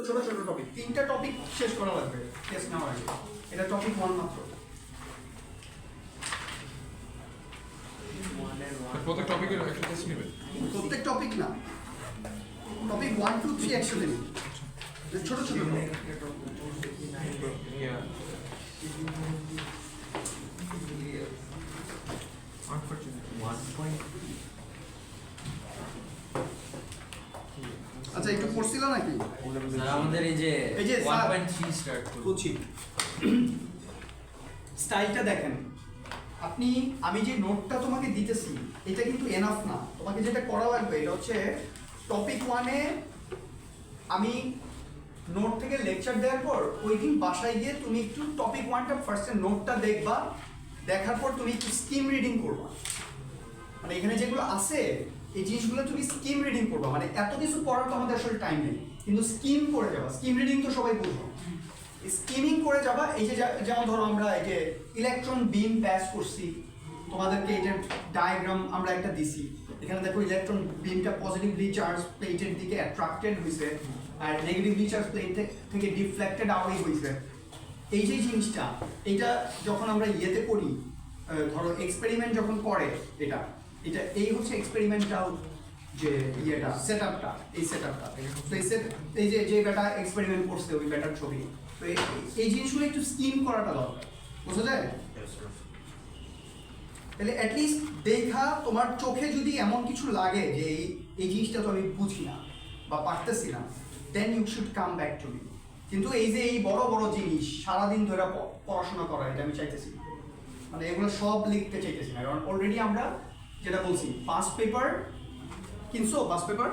ছোট ছোট টপিক, 3টা টপিক শেষ করা লাগবে টেস্ট নেওয়ার আগে। এটা টপিক 1 মাত্র। প্রত্যেক টপিকের একটা টেস্ট নেবে? প্রত্যেক টপিক না, টপিক 1 2 3 একসাথে নিন, ছোট ছোট টপিক। আচ্ছা, একটু পড়ছিল নাকি? আমাদের এই যে 1.3 স্টার্ট বুঝছি। স্টাইলটা দেখেন আপনি, আমি যে নোটটা তোমাকে দিতেছি এটা কিন্তু এনাফ না। তোমাকে যেটা করা লাগবে এটা হচ্ছে টপিক 1-এ আমি নোট থেকে লেকচার দেওয়ার পর ওই দিন বাসায় গিয়ে তুমি একটু টপিক 1টা ফার্স্টে নোটটা দেখবা, দেখার পর তুমি একটু স্কিম রিডিং করবা। মানে এখানে যেগুলো আছে এই জিনিসগুলো তুমি স্কিম রিডিং করবা, মানে এত কিছু পড়ার তো আমাদের আসলে টাইম নেই, কিন্তু স্কিম করে যাবা। স্কিম রিডিং তো সবাই বুঝবো, স্কিমিং করে যাবা। এই যে যেমন ধরো আমরা এই যে ইলেকট্রন বিম প্যাস করছি, তোমাদেরকে এটার ডায়াগ্রাম আমরা একটা দিছি। এখানে দেখো ইলেকট্রন বিমটা পজিটিভলি চার্জ প্লেটের দিকে অ্যাট্রাক্টেড হয়েছে আর নেগেটিভলি চার্জ প্লেট থেকে ডিফ্লেক্টেড আউটই হয়েছে। এই যে জিনিসটা, এটা যখন আমরা ইয়েতে করি, ধরো এক্সপেরিমেন্ট যখন করে এটা এটা এই হচ্ছে এক্সপেরিমেন্টাল যে ইয়েটা সেটআপটা, এই সেটআপটা। তো এই যে ব্যাটা এক্সপেরিমেন্ট করছে ওই ব্যাটার ছবি, তো এই জিনিসগুলো একটু স্কিম করাটা দরকার, বোঝা যায়? তাহলে অ্যাটলিস্ট দেখা তোমার চোখে যদি এমন কিছু লাগে যে এই জিনিসটা তো আমি বুঝি না বা পারতেছি না, then you should come back to me. কিন্তু এই যে এই বড় বড় জিনিস সারাদিন ধরে পড়াশোনা করা, এটা আমি চাইতেছি না। মানে এগুলো সব লিখতে চাইতেছি না, কারণ অলরেডি আমরা যেটা বলছি পাস্ট পেপার কিনছো, পাস্ট পেপার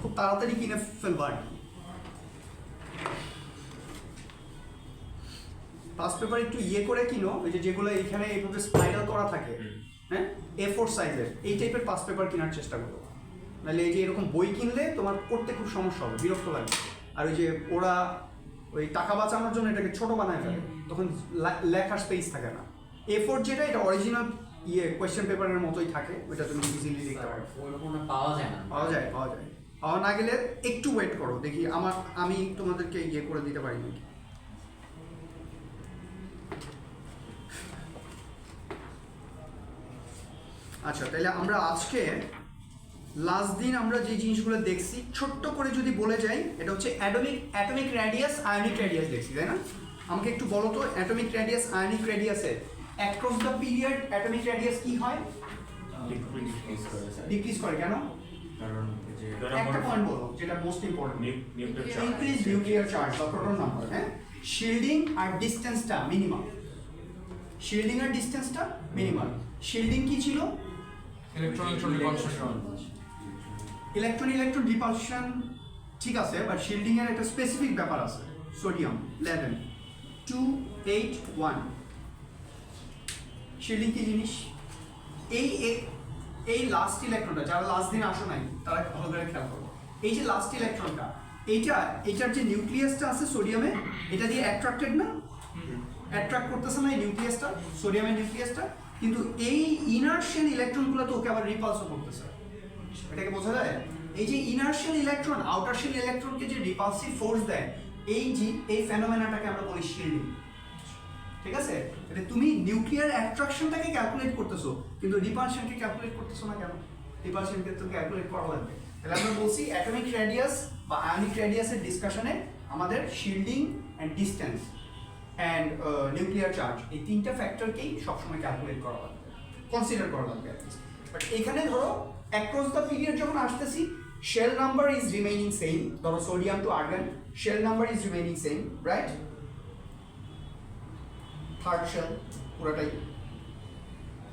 খুব তাড়াতাড়ি কিনে ফেলবা আর কি। পাস্ট পেপার একটু ইয়ে করে কিনো, ওই যে যেগুলো এইখানে এইভাবে স্পাইরাল করা থাকে, হ্যাঁ, A4 সাইজের এই টাইপের পাস্ট পেপার কেনার চেষ্টা করো। নাহলে এই যে এরকম বই কিনলে তোমার পড়তে খুব সমস্যা হবে, বিরক্ত লাগবে। আর ওই যে ওরা ওই টাকা বাঁচানোর জন্য এটাকে ছোট বানায় ফেলে, তখন লেখার স্পেস থাকে না। A4 যেটা, এটা অরিজিনাল কোয়েশ্চেন পেপারের মতোই থাকে, ওইটা তুমি ইজিলি লিখতে পারো। পাওয়া যায় না, পাওয়া যায়। পাওয়া না গেলে একটু ওয়েট করো, দেখি আমি তোমাদেরকে ইয়ে করে দিতে পারি নাকি। আচ্ছা, তাহলে আমরা আজকে লাস্ট দিন আমরা যে জিনিসগুলো দেখছি ছোট্ট করে যদি বলে যাই, এটা হচ্ছে অ্যাটমিক রেডিয়াস, আয়নিক রেডিয়াস দেখছি, তাই না? আমাকে একটু বলো তো, অ্যাটমিক রেডিয়াস আয়নিক রেডিয়াসে across the period atomic radius কি হয়? ডিক্রিজ করে। কেন? কারণ একটা পয়েন্ট বলো যেটা most important, increase nuclear charge বা প্রোটন নাম্বার। হ্যাঁ, শিল্ডিং আর ডিসটেন্সটা মিনিমাম, শিল্ডিং আর ডিসটেন্সটা মিনিমাম। শিল্ডিং কি ছিল? ইলেকট্রন রিপালশন, ঠিক আছে, বাট শিল্ডিং এর একটা স্পেসিফিক ব্যাপার আছে। সোডিয়াম 11 281 শিল্ডিং কি জিনিস? এই লাস্ট ইলেকট্রনটা, যারা লাস্ট দিন আসো নাই তারা ভালো করে খেয়াল করো। এই যে লাস্ট ইলেকট্রনটা, এইটার যে নিউক্লিয়াসটা আছে সোডিয়ামে, এটা দিয়ে অ্যাট্রাক্টেড না, অ্যাট্রাক্ট করতেছে না এই নিউক্লিয়াসটা, সোডিয়ামের নিউক্লিয়াসটা, কিন্তু এই ইনার্শিয়াল ইলেকট্রনগুলো তো ওকে আবার রিপালসও করতেছে। এটাকে বোঝা যায়? এই যে ইনার্শিয়াল ইলেকট্রন আউটার শেল ইলেকট্রনকে যে রিপালসিভ ফোর্স দেয়, এই ফেনোমেনাটাকে আমরা বলি শিল্ডিং। ঠিক আছে? তাহলে তুমি নিউক্লিয়ার অ্যাট্রাকশনটাকে ক্যালকুলেট করতেছো, কিন্তু রিপালশনকে ক্যালকুলেট করতেছো না কেন? রিপালশনকে তো ক্যালকুলেট করা লাগবে। তাহলে আমরা বলছি অ্যাটমিক রেডিয়াস বা আয়নিক রেডিয়াসের ডিসকাশনে আমাদের shielding and distance and nuclear charge, এই 3টা ফ্যাক্টরকেই সবসময় ক্যালকুলেট করা লাগবে, কনসিডার করা লাগবে। বাট এখানে ধরো অ্যাক্রস দ্য পিরিয়ড যখন আসতেছি, shell number is remaining same. ধরো sodium to argon, shell number is remaining same, right? Third shell পুরোটাই,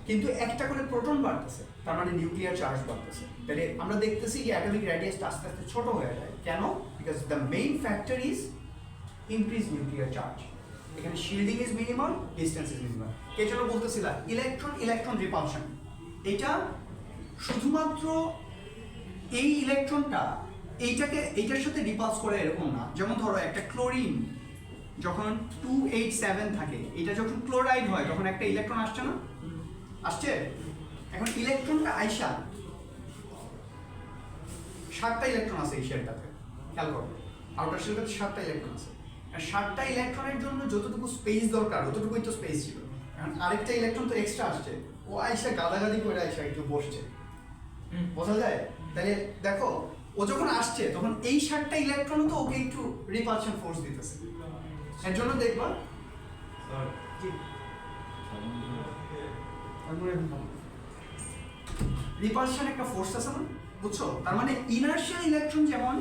কিন্তু একটা করে প্রোটন বাড়তেছে, তার মানে নিউক্লিয়ার চার্জ বাড়তেছে। তাহলে আমরা দেখতেছি যে অ্যাটমিক রেডিয়াসটা আস্তে আস্তে ছোট হয়ে যায়। কেন? Because the main factor is increase nuclear charge. এখানে shielding is minimum, distance is minimum. এই জন্য বলতেছিলাম ইলেকট্রন রিপালশন, এটা শুধুমাত্র এই ইলেকট্রনটা এইটার সাথে রিপালস করে এরকম না। যেমন ধরো একটা ক্লোরিন যখন 287 থাকে, এটা যখন ক্লোরাইড হয় তখন একটা ইলেকট্রন আসছে না? আসছে। এখন ইলেকট্রনটা আইসা 7টা ইলেকট্রন আছে এই শেলটাতে, খেয়াল করো। আউটার শেলটাতে 7টা ইলেকট্রন আছে, আর 7টা ইলেকট্রনের জন্য যতটুকু স্পেস দরকার ততটুকুই তো স্পেস ছিল। এখন আরেকটা ইলেকট্রন তো এক্সট্রা আসছে, ও আইসা গাদাগাদি করে আইসা একটু বসছে, বোঝা যায়? তাহলে দেখো ও যখন আসছে তখন এই 7টা ইলেকট্রন তো ওকে একটু রিপালশন ফোর্স দিতেছে, এর জন্য দেখবা রিপালশন একটা ফোর্স আছে না, বুঝছো? তার মানে ইনার্শিয়াল ইলেকট্রন যেমন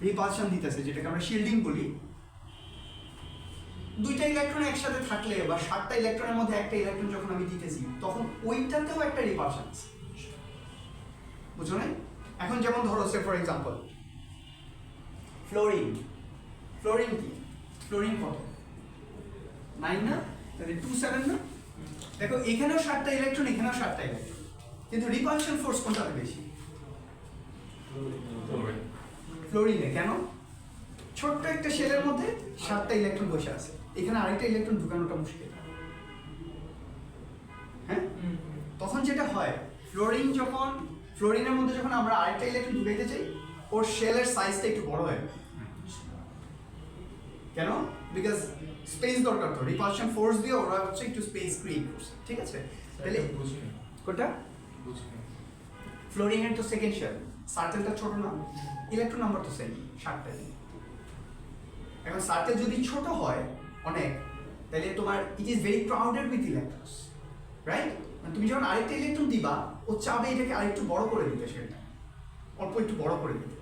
রিপালশন দিতেছে, যেটাকে আমরা শিল্ডিং বলি, দুইটা ইলেকট্রন একসাথে থাকলে বা 7টা ইলেকট্রনের মধ্যে একটা ইলেকট্রন যখন আমি দিতেছি তখন ওইটাতেও একটা রিপালশন আছে, বুঝছো না? এখন যেমন ধরো সে ফর এক্সাম্পল ফ্লোরিন, ফ্লোরিন কি, ফ্লোরিন কত 9 না, তাহলে 27 না? দেখো এখানেও 7টা ইলেকট্রন, এখানেও 7টা ইলেকট্রন, কিন্তু রিপালশন ফোর্স কোনটাতে বেশি? ফ্লোরিনে। কেন? ছোট্ট একটা শেলের মধ্যে 7টা ইলেকট্রন বসে আছে, এখানে আরেকটা ইলেকট্রন ঢুকানোটা মুশকিল, হ্যাঁ? তখন যেটা হয় ফ্লোরিনের মধ্যে যখন আমরা আরেকটা ইলেকট্রন ঢুকাইতে চাই ওর শেলের সাইজটা একটু বড় হয়। কেন? বিকজ স্পেস দরকার, তো রিপালশন ফোর্স দিয়ে ওরা হচ্ছে একটু স্পেস ক্রিয়েট করছে, ঠিক আছে? তাহলে কোনটা ফ্লোরিনের তো সেকেন্ড শেল, সার্কেলটা ছোট না, ইলেকট্রন নাম্বার তো সেম 7টা। এখন সার্কেল যদি ছোট হয় অনেক, তাহলে তোমার ইট is very crowded with electrons, right? তুমি যখন আরেকটা ইলেকট্রন দিবা ও চাবে এটাকে আরেকটু বড় করে দিতে, সেটা অল্প একটু বড় করে দিতে।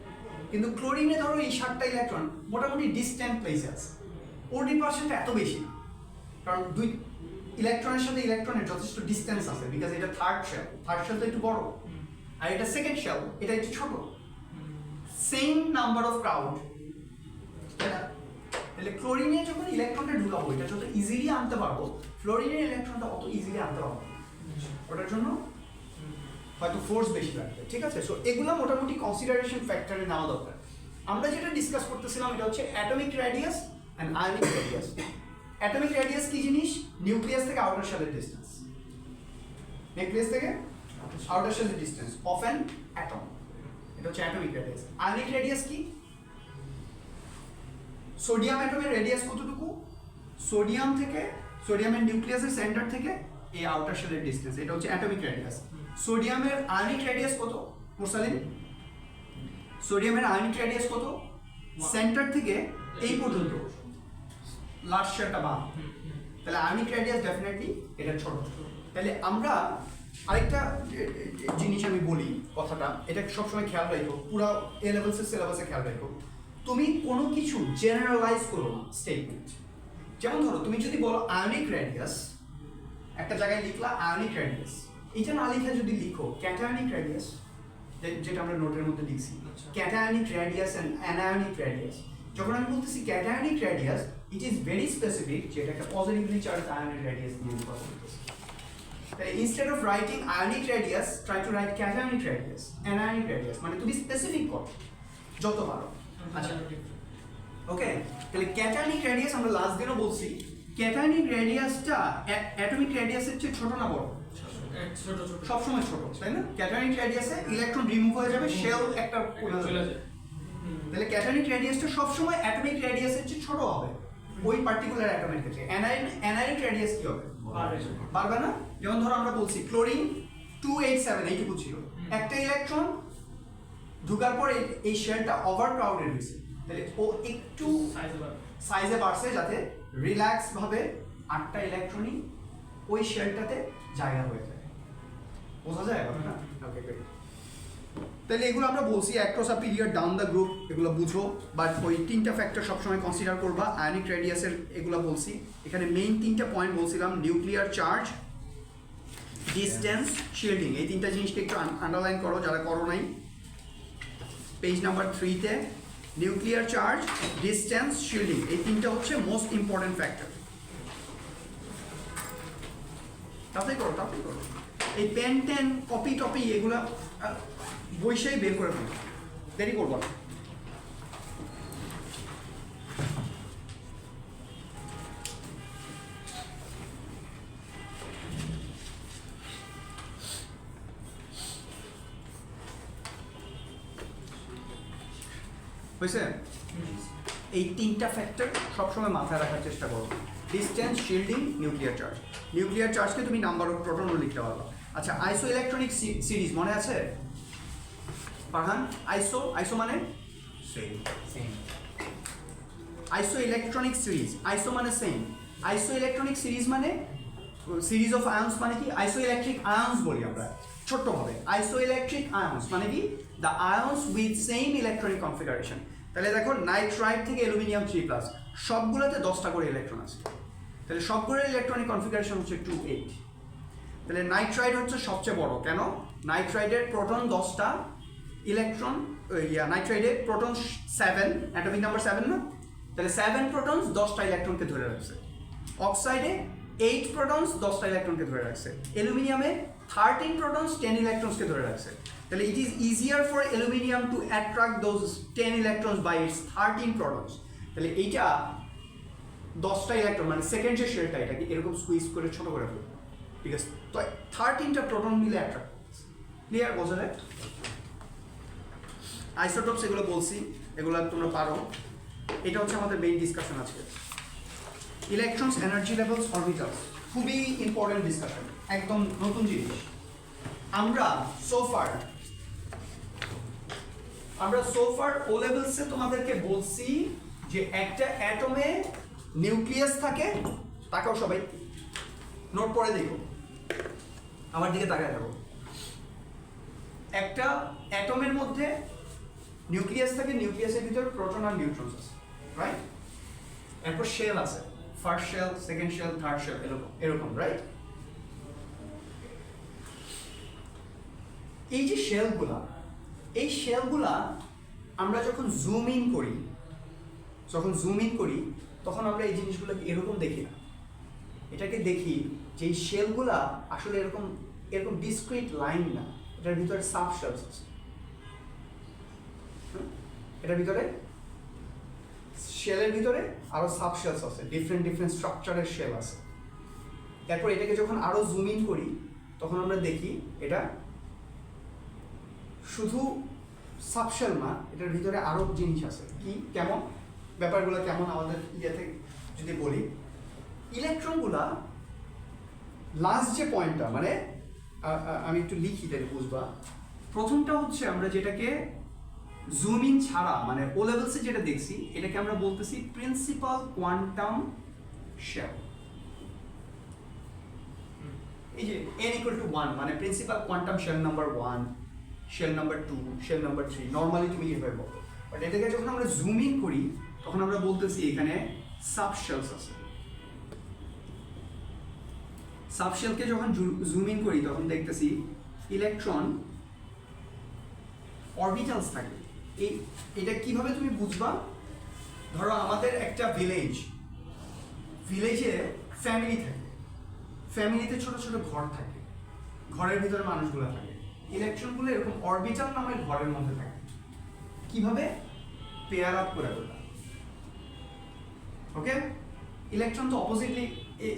কিন্তু ক্লোরিনে ধরো এই 7টা ইলেকট্রন মোটামুটি ডিস্ট্যান্ট প্লেসে আছে, ওর রিপালশনটা এত বেশি, কারণ দুই ইলেকট্রনের সাথে ইলেকট্রনের যথেষ্ট ডিস্টেন্স আছে, বিকজ এটা থার্ড শেল তো একটু বড়, আর এটা সেকেন্ড শেল, এটা একটু ছোট, সেম নাম্বার অফ ক্রাউড, তাহলে ক্লোরিনে যখন ইলেকট্রনটা ঢুকাবো এটা যত ইজিলি আনতে পারবো, ফ্লোরিনের ইলেকট্রনটা অত ইজিলি আনতে পারবো, ওটার জন্য হয়তো ফোর্স বেশি লাগবে, ঠিক আছে? সো এগুলো মোটামুটি কনসিডারেশন ফ্যাক্টরে নেওয়া দরকার। আমরা যেটা ডিসকাস করতেছিলাম এটা হচ্ছে atomic radius and ionic radius. Atomic radius কি জিনিস? নিউক্লিয়াস থেকে আউটার শেলের ডিসটেন্স, নিউক্লিয়াস থেকে আউটার শেলের ডিসটেন্স অফ অ্যান অ্যাটম, এটা হচ্ছে অ্যাটমিক রেডিয়াস। আয়নিক রেডিয়াস কি? সোডিয়াম অ্যাটমের রেডিয়াস কতটুকু? সোডিয়ামের নিউক্লিয়াসের সেন্টার থেকে এই আউটার শেলের ডিসটেন্স, এটা হচ্ছে অ্যাটমিক রেডিয়াস। সোডিয়ামের আয়নিক রেডিয়াস কত মুরসালিন? সোডিয়ামের আয়নিক রেডিয়াস কত? সেন্টার থেকে এই পর্যন্ত লাস্ট শেলটা বাদ, তাহলে আয়নিক রেডিয়াস ডেফিনেটলি এটা ছোট। তাহলে আমরা আরেকটা জিনিস আমি বলি, কথাটা এটা সবসময় খেয়াল রাখো, পুরো এ লেভেলসের সিলেবাসে খেয়াল রাখো, তুমি কোনো কিছু জেনারেলাইজ করো না স্টেটমেন্ট। যেমন ধরো তুমি যদি বলো আয়নিক রেডিয়াস, একটা জায়গায় লিখলা আয়নিক রেডিয়াস, এটা না লিখে যদি লিখো ক্যাটায়নিক রেডিয়াস, যেটা আমরা নোটের মধ্যে লিখছি, cationic radius and anionic radius, যখন আমি বলতেছি cationic radius it is very specific, যেটা একটা পজিটিভলি চার্জড আয়নিক রেডিয়াস নিয়ে কথা বলতেছি। তাহলে instead of writing ionic radius try to right cationic radius, anionic radius, মানে তুমি স্পেসিফিক করো যত পারো। আচ্ছা ওকে, তাহলে ক্যাটায়নিক রেডিয়াস আমরা লাস্ট দিনও বলছি, ক্যাটায়নিক রেডিয়াসটা অ্যাটমিক রেডিয়াসের চেয়ে ছোট না বড়? সবসময় ছোট, তাই না? ক্যাটায়নিক রেডিয়াসে ইলেকট্রন রিমুভ হয়ে যাবে, শেল একটা চলে যাবে, তাহলে ক্যাটায়নিক রেডিয়াসটা সবসময় অ্যাটমিক রেডিয়াসের চেয়ে ছোট হবে ওই পার্টিকুলার অ্যাটমের ক্ষেত্রে। অ্যানায়নিক রেডিয়াস কি হবে? বাড়বে না? যেমন ধরো আমরা বলছি ক্লোরিন 287 এইটুকু ছিল, একটা ইলেকট্রন ঢুকার পর এই শেলটা ওভার ক্রাউডেড হয়েছে, তাহলে ও একটু সাইজে বাড়ছে যাতে রিল্যাক্স ভাবে 8টা ইলেকট্রনই ওই শেলটাতে জায়গা হয়ে যায়, বোঝা যায় কথাটা? Okay great. তাহলে এগুলো আমরা বলছি across a period down the group, এগুলো বুঝো, বাট ওই 3টা ফ্যাক্টর সবসময় কনসিডার করবা। আয়নিক রেডিয়াসের এগুলো বলছি, এখানে মেইন 3টা পয়েন্ট বলছিলাম, নিউক্লিয়ার চার্জ, ডিস্টেন্স, শিল্ডিং, এই 3টা জিনিসকে একটু আন্ডারলাইন করো যারা করো নাই। পেজ নাম্বার 3-তে নিউক্লিয়ার চার্জ, ডিস্টেন্স, শিল্ডিং, এই 3টা হচ্ছে মোস্ট ইম্পর্টেন্ট ফ্যাক্টর। তাতেই করো, তাতেই করো, এই পেন টেন কপি টপি এগুলো বইসেই বের করে ফেলো, দেরি করবো না। হয়েছে? এই তিনটা ফ্যাক্টর সবসময় মাথায় রাখার চেষ্টা করো। Distance, shielding, nuclear charge. Nuclear চার্জকে তুমি নাম্বার অফ প্রোটনও লিখতে পারবা। আচ্ছা, আইসো ইলেকট্রনিক সিরিজ মনে আছে ফারহান? আইসো মানে সেম আইসো ইলেকট্রনিক সিরিজ, আইসো মানে সেম, আইসো ইলেকট্রনিক সিরিজ মানে সিরিজ অফ আয়ন্স মানে কি? আইসো ইলেকট্রিক আয়ন্স বলি আমরা ছোট্টভাবে। আইসো ইলেকট্রিক আয়ন্স মানে কি? The আয়ন্স with same electronic configuration. তাহলে দেখো নাইট্রাইট থেকে অ্যালুমিনিয়াম 3+, সবগুলোতে 10টা করে ইলেকট্রন আছে। তাহলে সবগুলোর ইলেকট্রনিক কনফিগারেশন হচ্ছে 2-8। তাহলে নাইট্রাইট হচ্ছে সবচেয়ে বড়। কেন? নাইট্রাইটের প্রোটন 10টা, ইলেকট্রন নাইট্রাইটের প্রোটন 7, অ্যাটমিক নাম্বার 7 না? তাহলে 7 প্রোটনস 10টা ইলেকট্রনকে ধরে রাখছে। অক্সাইডে 8 প্রোটনস 10টা ইলেকট্রনকে ধরে রাখছে। অ্যালুমিনিয়ামে 13 প্রোটনস 10 ইলেকট্রনসকে ধরে রাখছে। তাহলে it is easier for aluminium to attract those 10 electrons by its 13 protons. তাহলে এইটা 10টা ইলেকট্রন মানে সেকেন্ড যে শেলটা এটাকে এরকম স্কুইজ করে ছোট করে ফেলবে, ঠিক আছে? তো 13টা প্রোটন মিলে অ্যাট্রাক্ট করছে। ক্লিয়ার? বোঝা যায়? আইসোটোপস এগুলো বলছি, এগুলো তোমরা পারো। এটা হচ্ছে আমাদের মেইন ডিসকাশন আজকে। ইলেকট্রনস, এনার্জি লেভেলস, অরবিটালস, খুবই ইম্পর্টেন্ট ডিসকাশন, একদম নতুন জিনিস। আমরা সোফার ও লেভেলসে তোমাদেরকে বলছি যে একটা অ্যাটমে নিউক্লিয়াস থাকে। তাকাও সবাই, নোট পড়ে দেখো, আমার দিকে তাকায় থাকো। একটা অ্যাটমের মধ্যে নিউক্লিয়াস থাকে, নিউক্লিয়াসের ভিতর প্রোটন আর নিউট্রনস আছে, রাইট? এরপর শেল আছে, first shell, second shell, third shell, এরকম, রাইট? এই যে শেলগুলা আমরা যখন জুম ইন করি তখন আমরা এই জিনিসগুলোকে এরকম দেখি না। এটাকে দেখি যে এই শেলগুলা আসলে এরকম ডিসক্রিট লাইন না, এটার ভিতরে সাব শেলস আছে। এটার ভিতরে শেলের ভিতরে আরো সাব শেলস আছে, ডিফারেন্ট স্ট্রাকচারের শেল আছে। তারপর এটাকে যখন আরো জুম ইন করি তখন আমরা দেখি এটা শুধু সাবশেল না, এটার ভিতরে আরো জিনিস আছে। কি, কেমন ব্যাপারগুলো কেমন আমাদের ইয়েতে যদি বলি, ইলেকট্রনগুলা লাস্ট যে পয়েন্টটা, মানে আমি একটু লিখি তাহলে বুঝবা। প্রথমটা হচ্ছে আমরা যেটাকে জুম ইন ছাড়া মানে ও লেভেলসে যেটা দেখছি, এটাকে আমরা বলতেছি প্রিন্সিপাল কোয়ান্টাম শেল। এই যে n=1 মানে principal quantum shell number 1, shell number 2, shell number 3, normally তুমি এইভাবে বলো। বাট এটাকে যখন আমরা জুম ইন করি তখন আমরা বলতেছি এখানে সাবশেলস আছে। সাবশেলকে যখন জুম ইন করি তখন দেখতেছি ইলেকট্রন অরবিটালস থাকে। এটা কিভাবে তুমি বুঝবা? ধরো আমাদের একটা ভিলেজে ফ্যামিলি থাকে, ফ্যামিলিতে ছোট ছোট ঘর থাকে, ঘরের ভিতরে মানুষগুলো থাকে, ইলেকট্রনগুলো এরকম অরবিটাল নামের ঘরের মধ্যে থাকে। কিভাবে? পেয়ার আপ করে ওটা, ওকে? ইলেকট্রন তো অপোজিটলি,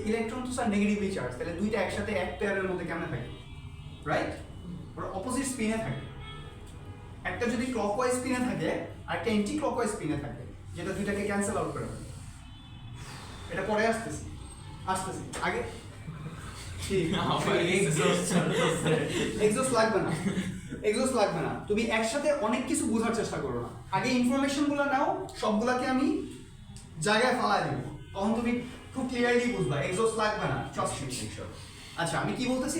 ইলেকট্রন তো স্যার নেগেটিভলি চার্জ, তাহলে দুইটা একসাথে এক পেয়ারের মধ্যে কেমনে থাকে, রাইট? ওরা অপোজিট স্পিনে থাকে। একটা যদি ক্লকওয়াইজ স্পিনে থাকে আর একটা অ্যান্টি ক্লকওয়াইজ স্পিনে থাকে, যেটা দুইটাকে ক্যান্সেল আউট করে ফেলে। এটা পরে আসতেছি আগে এক্সস্ট লাগবে না, তুমি একসাথে অনেক কিছু বোঝার চেষ্টা করো না। আগে ইনফরমেশনগুলো নাও, সবগুলাকে আমি জায়গায় ফালাই দেব, তখন তুমি খুব ক্লিয়ারলি বুঝবা। এক্সস্ট লাগবে না, ট্রাস্ট মি। আচ্ছা, আমি কি বলতেছি?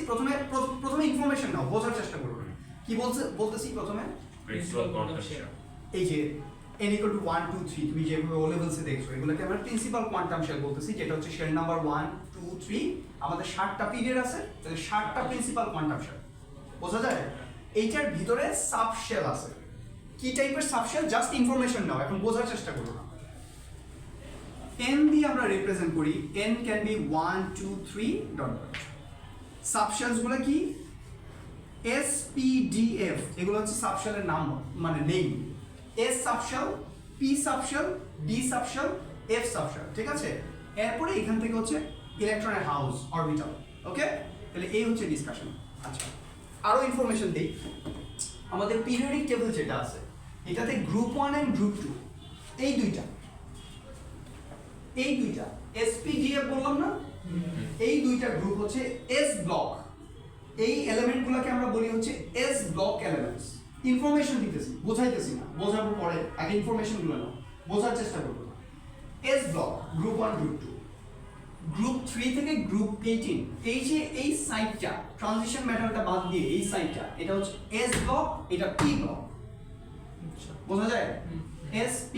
প্রথমে ইনফরমেশন নাও, বোঝার চেষ্টা করো। কি বলতেছি প্রথমে? এই যে n=1, 2, 3 তুমি যেভাবে ও লেভেলসে দেখছো, এগুলোকে আমরা প্রিন্সিপাল কোয়ান্টাম শেল বলতেছি, যেটা হচ্ছে শেল নাম্বার 1, 2, 3। আমাদের 7টা পিরিয়ড আছে, তাহলে 7টা প্রিন্সিপাল কোয়ান্টাম শেল। বোঝা যায়? এইটার ভিতরে সাব শেল আছে। কি টাইপের সাব শেল? জাস্ট ইনফরমেশন নাও, এখন বোঝার চেষ্টা করো না। n দিয়ে আমরা রিপ্রেজেন্ট করি, n can be 1, 2, 3 dot. Sub শেলসগুলো কি? S, P, D, F, এগুলো হচ্ছে সাবশেলের নাম, মানে name. S subshell, P subshell, D subshell, F subshell, ঠিক আছে? এরপরে এখান থেকে হচ্ছে ইলেকট্রনের হাউস, অরবিটাল, ওকে? তাহলে এই হচ্ছে ডিসকাশন। আচ্ছা, আরো ইনফরমেশন দিই। আমাদের পিরিয়ডিক টেবিল যেটা আছে, এটাতে গ্রুপ 1 এন্ড গ্রুপ 2 এই দুইটা, এই দুইটা SPDF বললাম না, এই দুইটা গ্রুপ হচ্ছে S ব্লক। এই এলিমেন্টগুলোকে আমরা বলি হচ্ছে S ব্লক এলিমেন্টস। ইনফরমেশন দিতেছি, বোঝাইতেছি না, বোঝানোর পরে আগে ইনফরমেশনগুলো নাও, বোঝার চেষ্টা করবো না। S block group 1 group 2, group 3 থেকে গ্রুপ 18, এই যে এই সাইডটা ট্রানজিশন ম্যাটারটা বাদ দিয়ে এই সাইডটা, এটা হচ্ছে S ব্লক, এটা P ব্লক। বোঝা যায়? SP,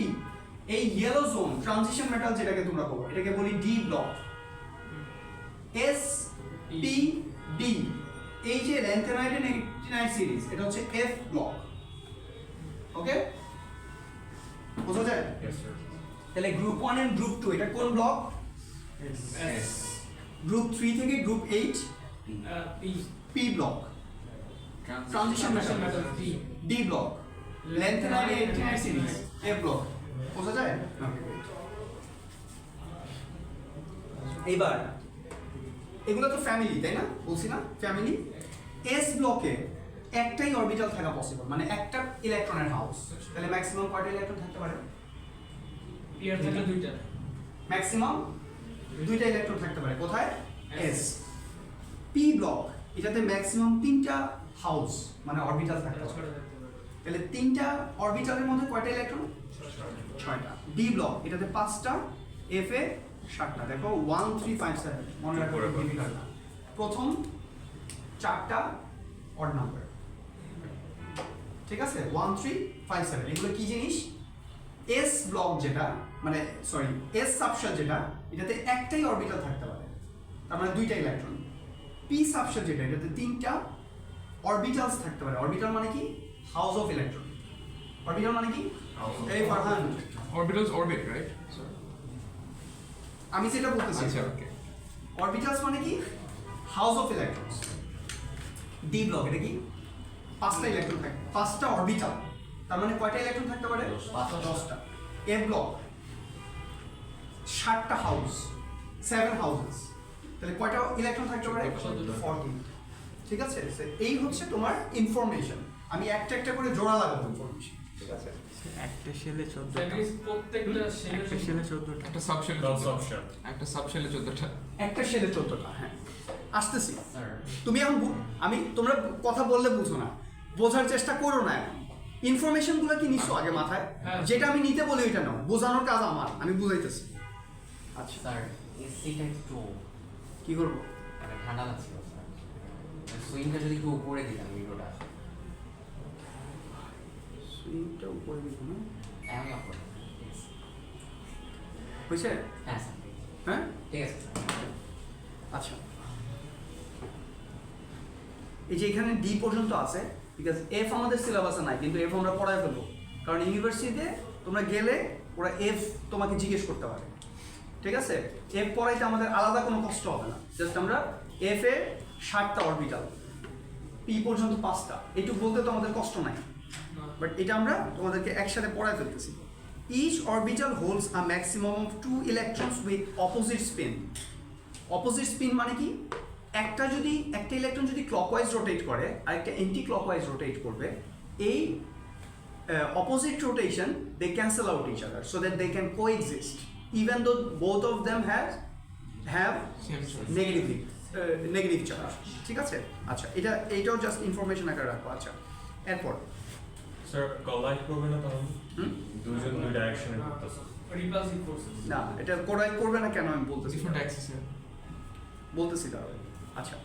এই ইয়েলো জোন ট্রানজিশন মেটাল যেটাকে তোমরা বলো, এটাকে বলি D ব্লক। SPD, এই যে ল্যান্থেনাইড এন্ড অ্যাক্টিনাইড সিরিজ, এটা হচ্ছে F ব্লক। ওকে, বোঝা যায়? তাহলে গ্রুপ 1 এন্ড গ্রুপ 2 এটা কোন ব্লক? S. গ্রুপ 3 থেকে group 8 P block. Transition metal D block. Lanthanide and actinide series F block. বোঝা যায়? এবার এগুলো তো ফ্যামিলি, তাই না? বলছি না ফ্যামিলি। S ব্লকে একটাই অরবিটাল থাকা পসিবল, মানে একটা ইলেকট্রনের হাউস। তাহলে ম্যাক্সিমাম কয়টা ইলেকট্রন থাকতে পারে? পেয়ার থেকে দুইটা। ম্যাক্সিমাম দুইটা ইলেকট্রন থাকতে পারে। কোথায়? S। P ব্লক, এটাতে ম্যাক্সিমাম তিনটা হাউস মানে অরবিটাল থাকতে পারে। তাহলে তিনটা অরবিটালের মধ্যে কয়টা ইলেকট্রন? 6টা। D ব্লক, এটাতে 5টা, F এ 7টা। দেখো 1 3 5 7, মনে রাখো ডিফিকাল্ট না। প্রথম 4টা অড নাম্বার, ঠিক আছে? 1 3 5 7, এগুলো কি জিনিস? S ব্লক যেটা, মানে সরি S সাবশেল যেটা, এটাতে একটাই অরবিটাল থাকতে পারে, তার মানে দুইটা ইলেকট্রন। P সাবশেল যেটা, এটাতে তিনটা অরবিটালস থাকতে পারে। অরবিটাল মানে কি? House of electron. অরবিটাল মানে কি? এই Farhan, Orbitals orbit, right? So, আমি যেটা বলতেছি, আচ্ছা, okay. অরবিটালস মানে কি? House of electrons. D block, এটা কি? 5টা ইলেকট্রন থাকে, 5টা অরবিটাল, তার মানে কয়টা ইলেকট্রন থাকতে পারে? 10টা। এ ব্লক 7টা হাউস, 7 হাউসেস, তাহলে কয়টা ইলেকট্রন থাকতে পারে? 40। ঠিক আছে? So, এই হচ্ছে তোমার ইনফরমেশন। আমি একটা একটা করে জোড়া লাগাবো ইনফরমেশন, ঠিক আছে? একটা শেলে 14টা, That is প্রত্যেকটা একটা শেলে 14টা, একটা সাবশেলে 14টা, একটা সাবশেলে 14টা। একটা শেলে 14টা। হ্যাঁ, আসতেছি। স্যার তুমি এখন আমি তোমরা কথা বললে বুঝো না, বোঝার চেষ্টা করো না। এখন ইনফরমেশনগুলো কি নিছো আগে মাথায়? হ্যাঁ। যেটা আমি নিতে বলি ওইটা নাও, বোঝানোর কাজ আমার, আমি বুঝাইতেছি। আচ্ছা, স্যার এসিটা একটু কি করবো? মানে ঠান্ডা লাগছিল স্যার, সুইংটা যদি একটু উপরে দিতাম ভিডিওটা। সুইংটা উপরে দিব না? আমি উপরে হয়েছে? হ্যাঁ স্যার হ্যাঁ, ঠিক আছে স্যার। আচ্ছা। এই যে এখানে ডি পর্যন্ত আছে, বিকজ এফ আমাদের সিলেবাসে নাই, কিন্তু এফ আমরা পড়ায় ফেলবো, কারণ ইউনিভার্সিটিতে তোমরা গেলে ওরা এফ তোমাকে জিজ্ঞেস করতে পারে। ঠিক আছে? এফ পড়াইতে আমাদের আলাদা কোনো কষ্ট হবে না, জাস্ট আমরা এফ এ 7টা অরবিটাল, পি পর্যন্ত 5টা, এইটুকু বলতে তো আমাদের কষ্ট নাই, বাট এটা আমরা তোমাদেরকে একসাথে পড়ায় ফেলতেছি। Each orbital holds a maximum of 2 electrons with opposite spin. Opposite spin মানে কি? একটা ইলেকট্রন যদি ক্লকওয়াইজ রোটেট করে আর একটা অ্যান্টি ক্লকওয়াইজ রোটেট করবে, এই opposite rotation they cancel out each other so that they can coexist even though both of them have Same charge. Negative charge. ঠিক আছে? আচ্ছা, এইটাও জাস্ট ইনফরমেশন আকারে রাখো। আচ্ছা, এরপর স্যার কলাইড করবে না তাহলে? হুম? দুজন দুই ডাইরেকশনে করতেছে। Repulsive forces. না, এটা কোরাইড করবে না কেন আমি বলতেছি, Different axes, yeah. বলতেছি তাহলে। আচ্ছা,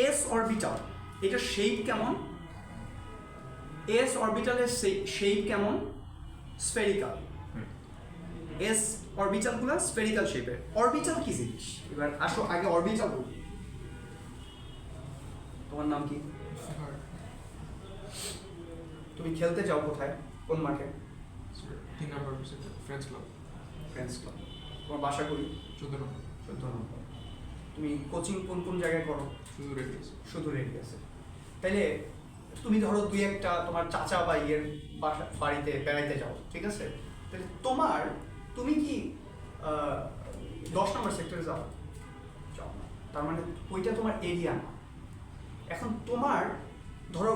এস অরবিটাল, এটা শেপ কেমন? এস অরবিটালের শেপ কেমন? স্ফেরিক্যাল। এস অরবিটালগুলো স্ফেরিক্যাল শেপের। অরবিটাল কি জিনিস? এবার আসো আগে অরবিটাল বলি। তোমার নাম কি? তুমি খেলতে যাও কোথায়? কোন মাঠে? Sir, 3 number Friends Club, friends club. তোমার বাসা করি 14 number, 14 নম্বর। তুমি কোচিং কোন কোন জায়গায় করো? শুধু radius. শুধু রেডি আছে। তাইলে তুমি ধরো দুই একটা তোমার চাচা বা ইয়ের বাড়িতে বেড়াইতে যাও, ঠিক আছে? তাহলে তুমি কি 10 নম্বর সেক্টরে যাও? যাও না। তার মানে ওইটা তোমার এরিয়া না। এখন তোমার ধরো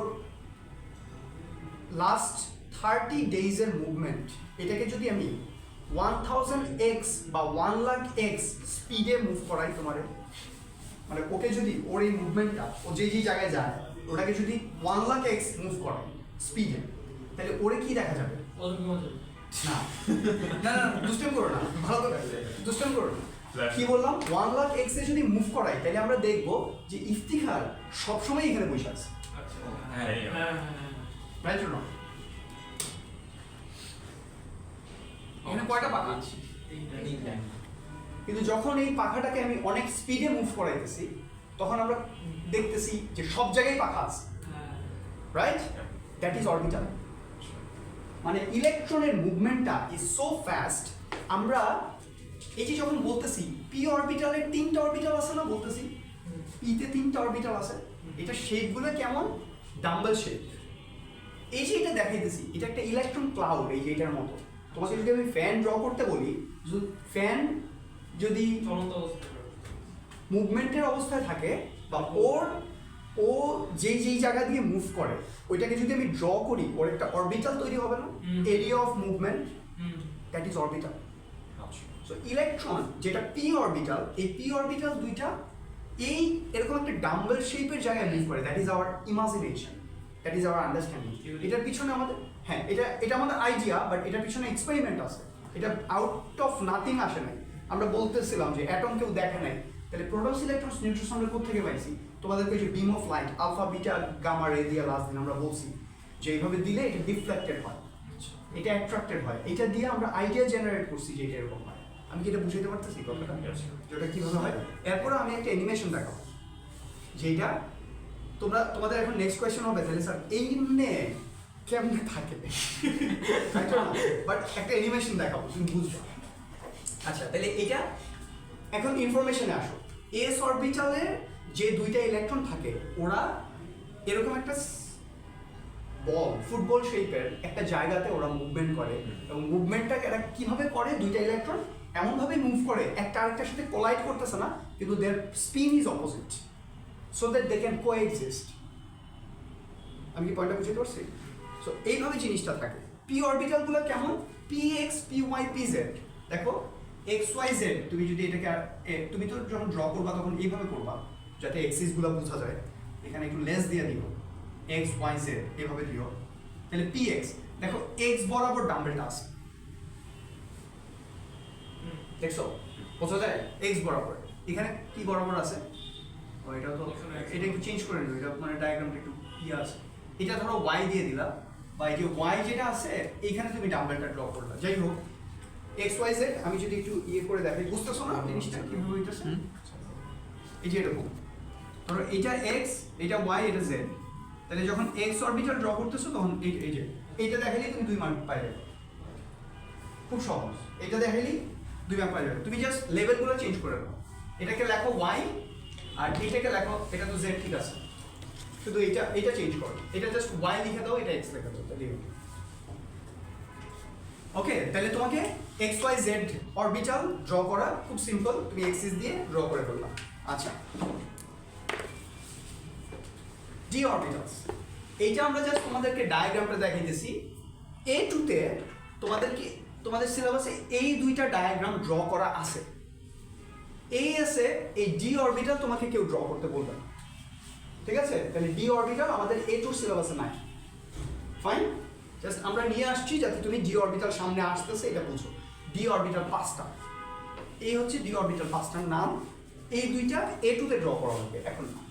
লাস্ট 30 ডেজের মুভমেন্ট, এটাকে যদি আমি 1000x বা 1,00,000x স্পিডে মুভ করাই তোমারে, মানে ওকে যদি ওর এই মুভমেন্টটা ও যে জায়গায় যায় ওটাকে যদি 1,00,000x মুভ করাই স্পিডে, তাহলে ওরে কি দেখা যাবে? না না না দুষ্টামি করো না, ভালো করে দুষ্টামি করো না। কি বললাম? 1,00,000x এ যদি মুভ করাই তাহলে আমরা দেখবো যে ইফতিখার সবসময় এখানে বসে আছে, হ্যাঁ রাইট না? এখানে কয়টা পাখা? কিন্তু যখন এই পাখাটাকে আমি অনেক স্পিডে মুভ করাইতেছি তখন আমরা দেখতেছি যে সব জায়গায় পাখা আছে, রাইট? That is orbital. মানে ইলেকট্রনের মুভমেন্টটা ইজ সো ফাস্ট। আমরা এই যে যখন বলতেছি পি অরবিটালের 3টা অরবিটাল আছে না, বলতেছি পিতে 3টা অরবিটাল আছে, এটা শেপগুলো কেমন? Dumbbell shape. এই যে এটা দেখাইতেছি এটা একটা ইলেকট্রন ক্লাউড, এই যে এটার মতো। তোমাকে যদি আমি ফ্যান ড্র করতে বলি, ফ্যান যদি মুভমেন্টের অবস্থায় থাকে বা ও যেই জায়গা দিয়ে মুভ করে ওইটাকে যদি আমি ড্র করি, ওর একটা অরবিটাল তৈরি হবে না, area of movement, that is orbital. So electron যেটা পি অরবিটাল, এই পি অরবিটাল দুইটা এই এরকম একটা ডাম্বল শেপের জায়গায় মুভ করে, that is our imagination, that is our understanding. এটার পিছনে আমাদের, হ্যাঁ এটা আমাদের আইডিয়া, বাট এটার পিছনে এক্সপেরিমেন্ট আছে, এটা আউট অফ নাথিং আসে নাই। আমরা বলতেছিলাম যে অ্যাটম কেউ দেখে নাই, তাহলে প্রোটনস ইলেকট্রনস নিউট্রনস আমরা কোথেকে পাইছি? তোমাদেরকে যে beam of light alpha beta gamma ray দিয়ে লাস্ট দিন আমরা বলছি যে এইভাবে দিলে এটা ডিফ্লেক্টেড হয়, এটা অ্যাট্রাক্টেড হয়, এটা দিয়ে আমরা আইডিয়া জেনারেট করছি যে এটা এরকম হয়। আমি কি এটা বুঝাইতে পারতেছি কথাটা? যেটা কিভাবে হয়। এরপরে আমি একটা অ্যানিমেশন দেখাবো যেটা তোমাদের এখন নেক্সট কোয়েশ্চেন হবে, তাহলে স্যার এইমনে কেমনে থাকে, বাট একটা অ্যানিমেশন দেখাবো তুমি বুঝবে। আচ্ছা তাহলে এটা এখন ইনফরমেশনে আসো। এস অরবিটালে যে দুইটা ইলেকট্রন থাকে ওরা এরকম একটা বল, ফুটবল শেপের একটা জায়গাতে ওরা মুভমেন্ট করে, এবং মুভমেন্টটা এরা কিভাবে করে? দুইটা ইলেকট্রন এমনভাবে মুভ করে একটা আরেকটার সাথে কোলাইড করতেছে না, কিন্তু their spin is opposite, so that they can coexist. আমি কি পয়েন্টটা বুঝতে পারছি? সো এইভাবে জিনিসটা থাকে। পি অরবিটালগুলো কেমন? P x p y p z. দেখো এক্স ওয়াই জেড, তুমি যদি এটাকে তুমি তো যখন ড্র করবা তখন এইভাবে করবা যাতে এক্সিসগুলো বোঝা যায়, এখানে একটু লেস দিয়ে দিও, এক্স ওয়াই জেড এভাবে দিও, তাহলে পি এক্স। দেখো এক্স বরাবর ডাম্বেলটা আছে, দেখছো বোঝা যায়? এক্স বরাবর এখানে কি বরাবর আছে? এটা তো এটা একটু চেঞ্জ করে নিও, এটা মানে ডায়াগ্রামটা একটু ইয়ে আছে। এটা ধরো ওয়াই দিয়ে দিলা, বা এই যে ওয়াই যেটা আছে এইখানে তুমি ডাম্বেলটা ড্র করলা। যাই হোক এক্স ওয়াই জেড আমি যদি একটু ইয়ে করে দেখাই, বুঝতেছো না জিনিসটা কিভাবে হইতেছে? এই যে এরকম ধরো এটা এক্স, এটা ওয়াই, এটা জেড, তাহলে যখন এক্স অরবিটাল ড্র করতেছো তখন এই যে এইটা দেখাইলেই তুমি 2 মার্ক পাই যাবে, খুব সহজ। এটা দেখাইলেই 2 মার্ক পাই যাবে। তুমি জাস্ট লেভেলগুলো চেঞ্জ করে দাও, এটাকে লেখো ওয়াই আর এটাকে লেখো, এটা তো জেড ঠিক আছে, শুধু এটা চেঞ্জ করো, এটা জাস্ট ওয়াই লিখে দাও, এটা এক্স লিখে দাও, তাহলেই হবে। ওকে, তাহলে তোমাকে x y z orbital draw করা খুব সিম্পল, তুমি এক্সিস দিয়ে ড্র করে ফেললাম। আচ্ছা ডি অরবিটালস, এইটা আমরা জাস্ট তোমাদেরকে ডায়াগ্রামটা দেখাইতেছি। A2 তে তোমাদের সিলেবাসে এই দুইটা ডায়াগ্রাম ড্র করা আছে। AS এ এই ডি অরবিটাল তোমাকে কেউ ড্র করতে বলবে না, ঠিক আছে? তাহলে ডি অরবিটাল আমাদের A2 সিলেবাসে নাই, ফাইন। জাস্ট আমরা নিয়ে আসছি যাতে তুমি ডি অরবিটাল সামনে আসতেছে এটা বুঝো। ডি অরবিটাল 5টা, এই হচ্ছে ডি অরবিটাল 5টার নাম। এই দুইটা A2 তে ড্র করা হবে এখন না,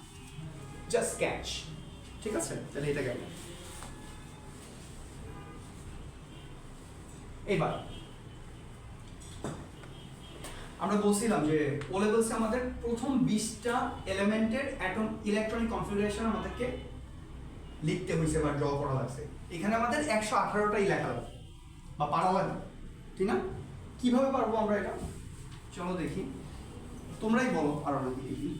জাস্ট স্কেচ, ঠিক আছে? তাহলে এটা গেল। এবার আমরা বলছিলাম যে ও লেভেলসে আমাদের প্রথম 20টা এলিমেন্টের অ্যাটম ইলেকট্রনিক কনফিগারেশন আমাদেরকে লিখতে হয়েছে বা ড্র করা লাগছে। এখানে আমাদের 118টাই লেখা লাগবে বা পারা লাগবে, ঠিক না? কিভাবে পারবো আমরা এটা? চলো দেখি, তোমরাই বলো পারো নাকি দেখি।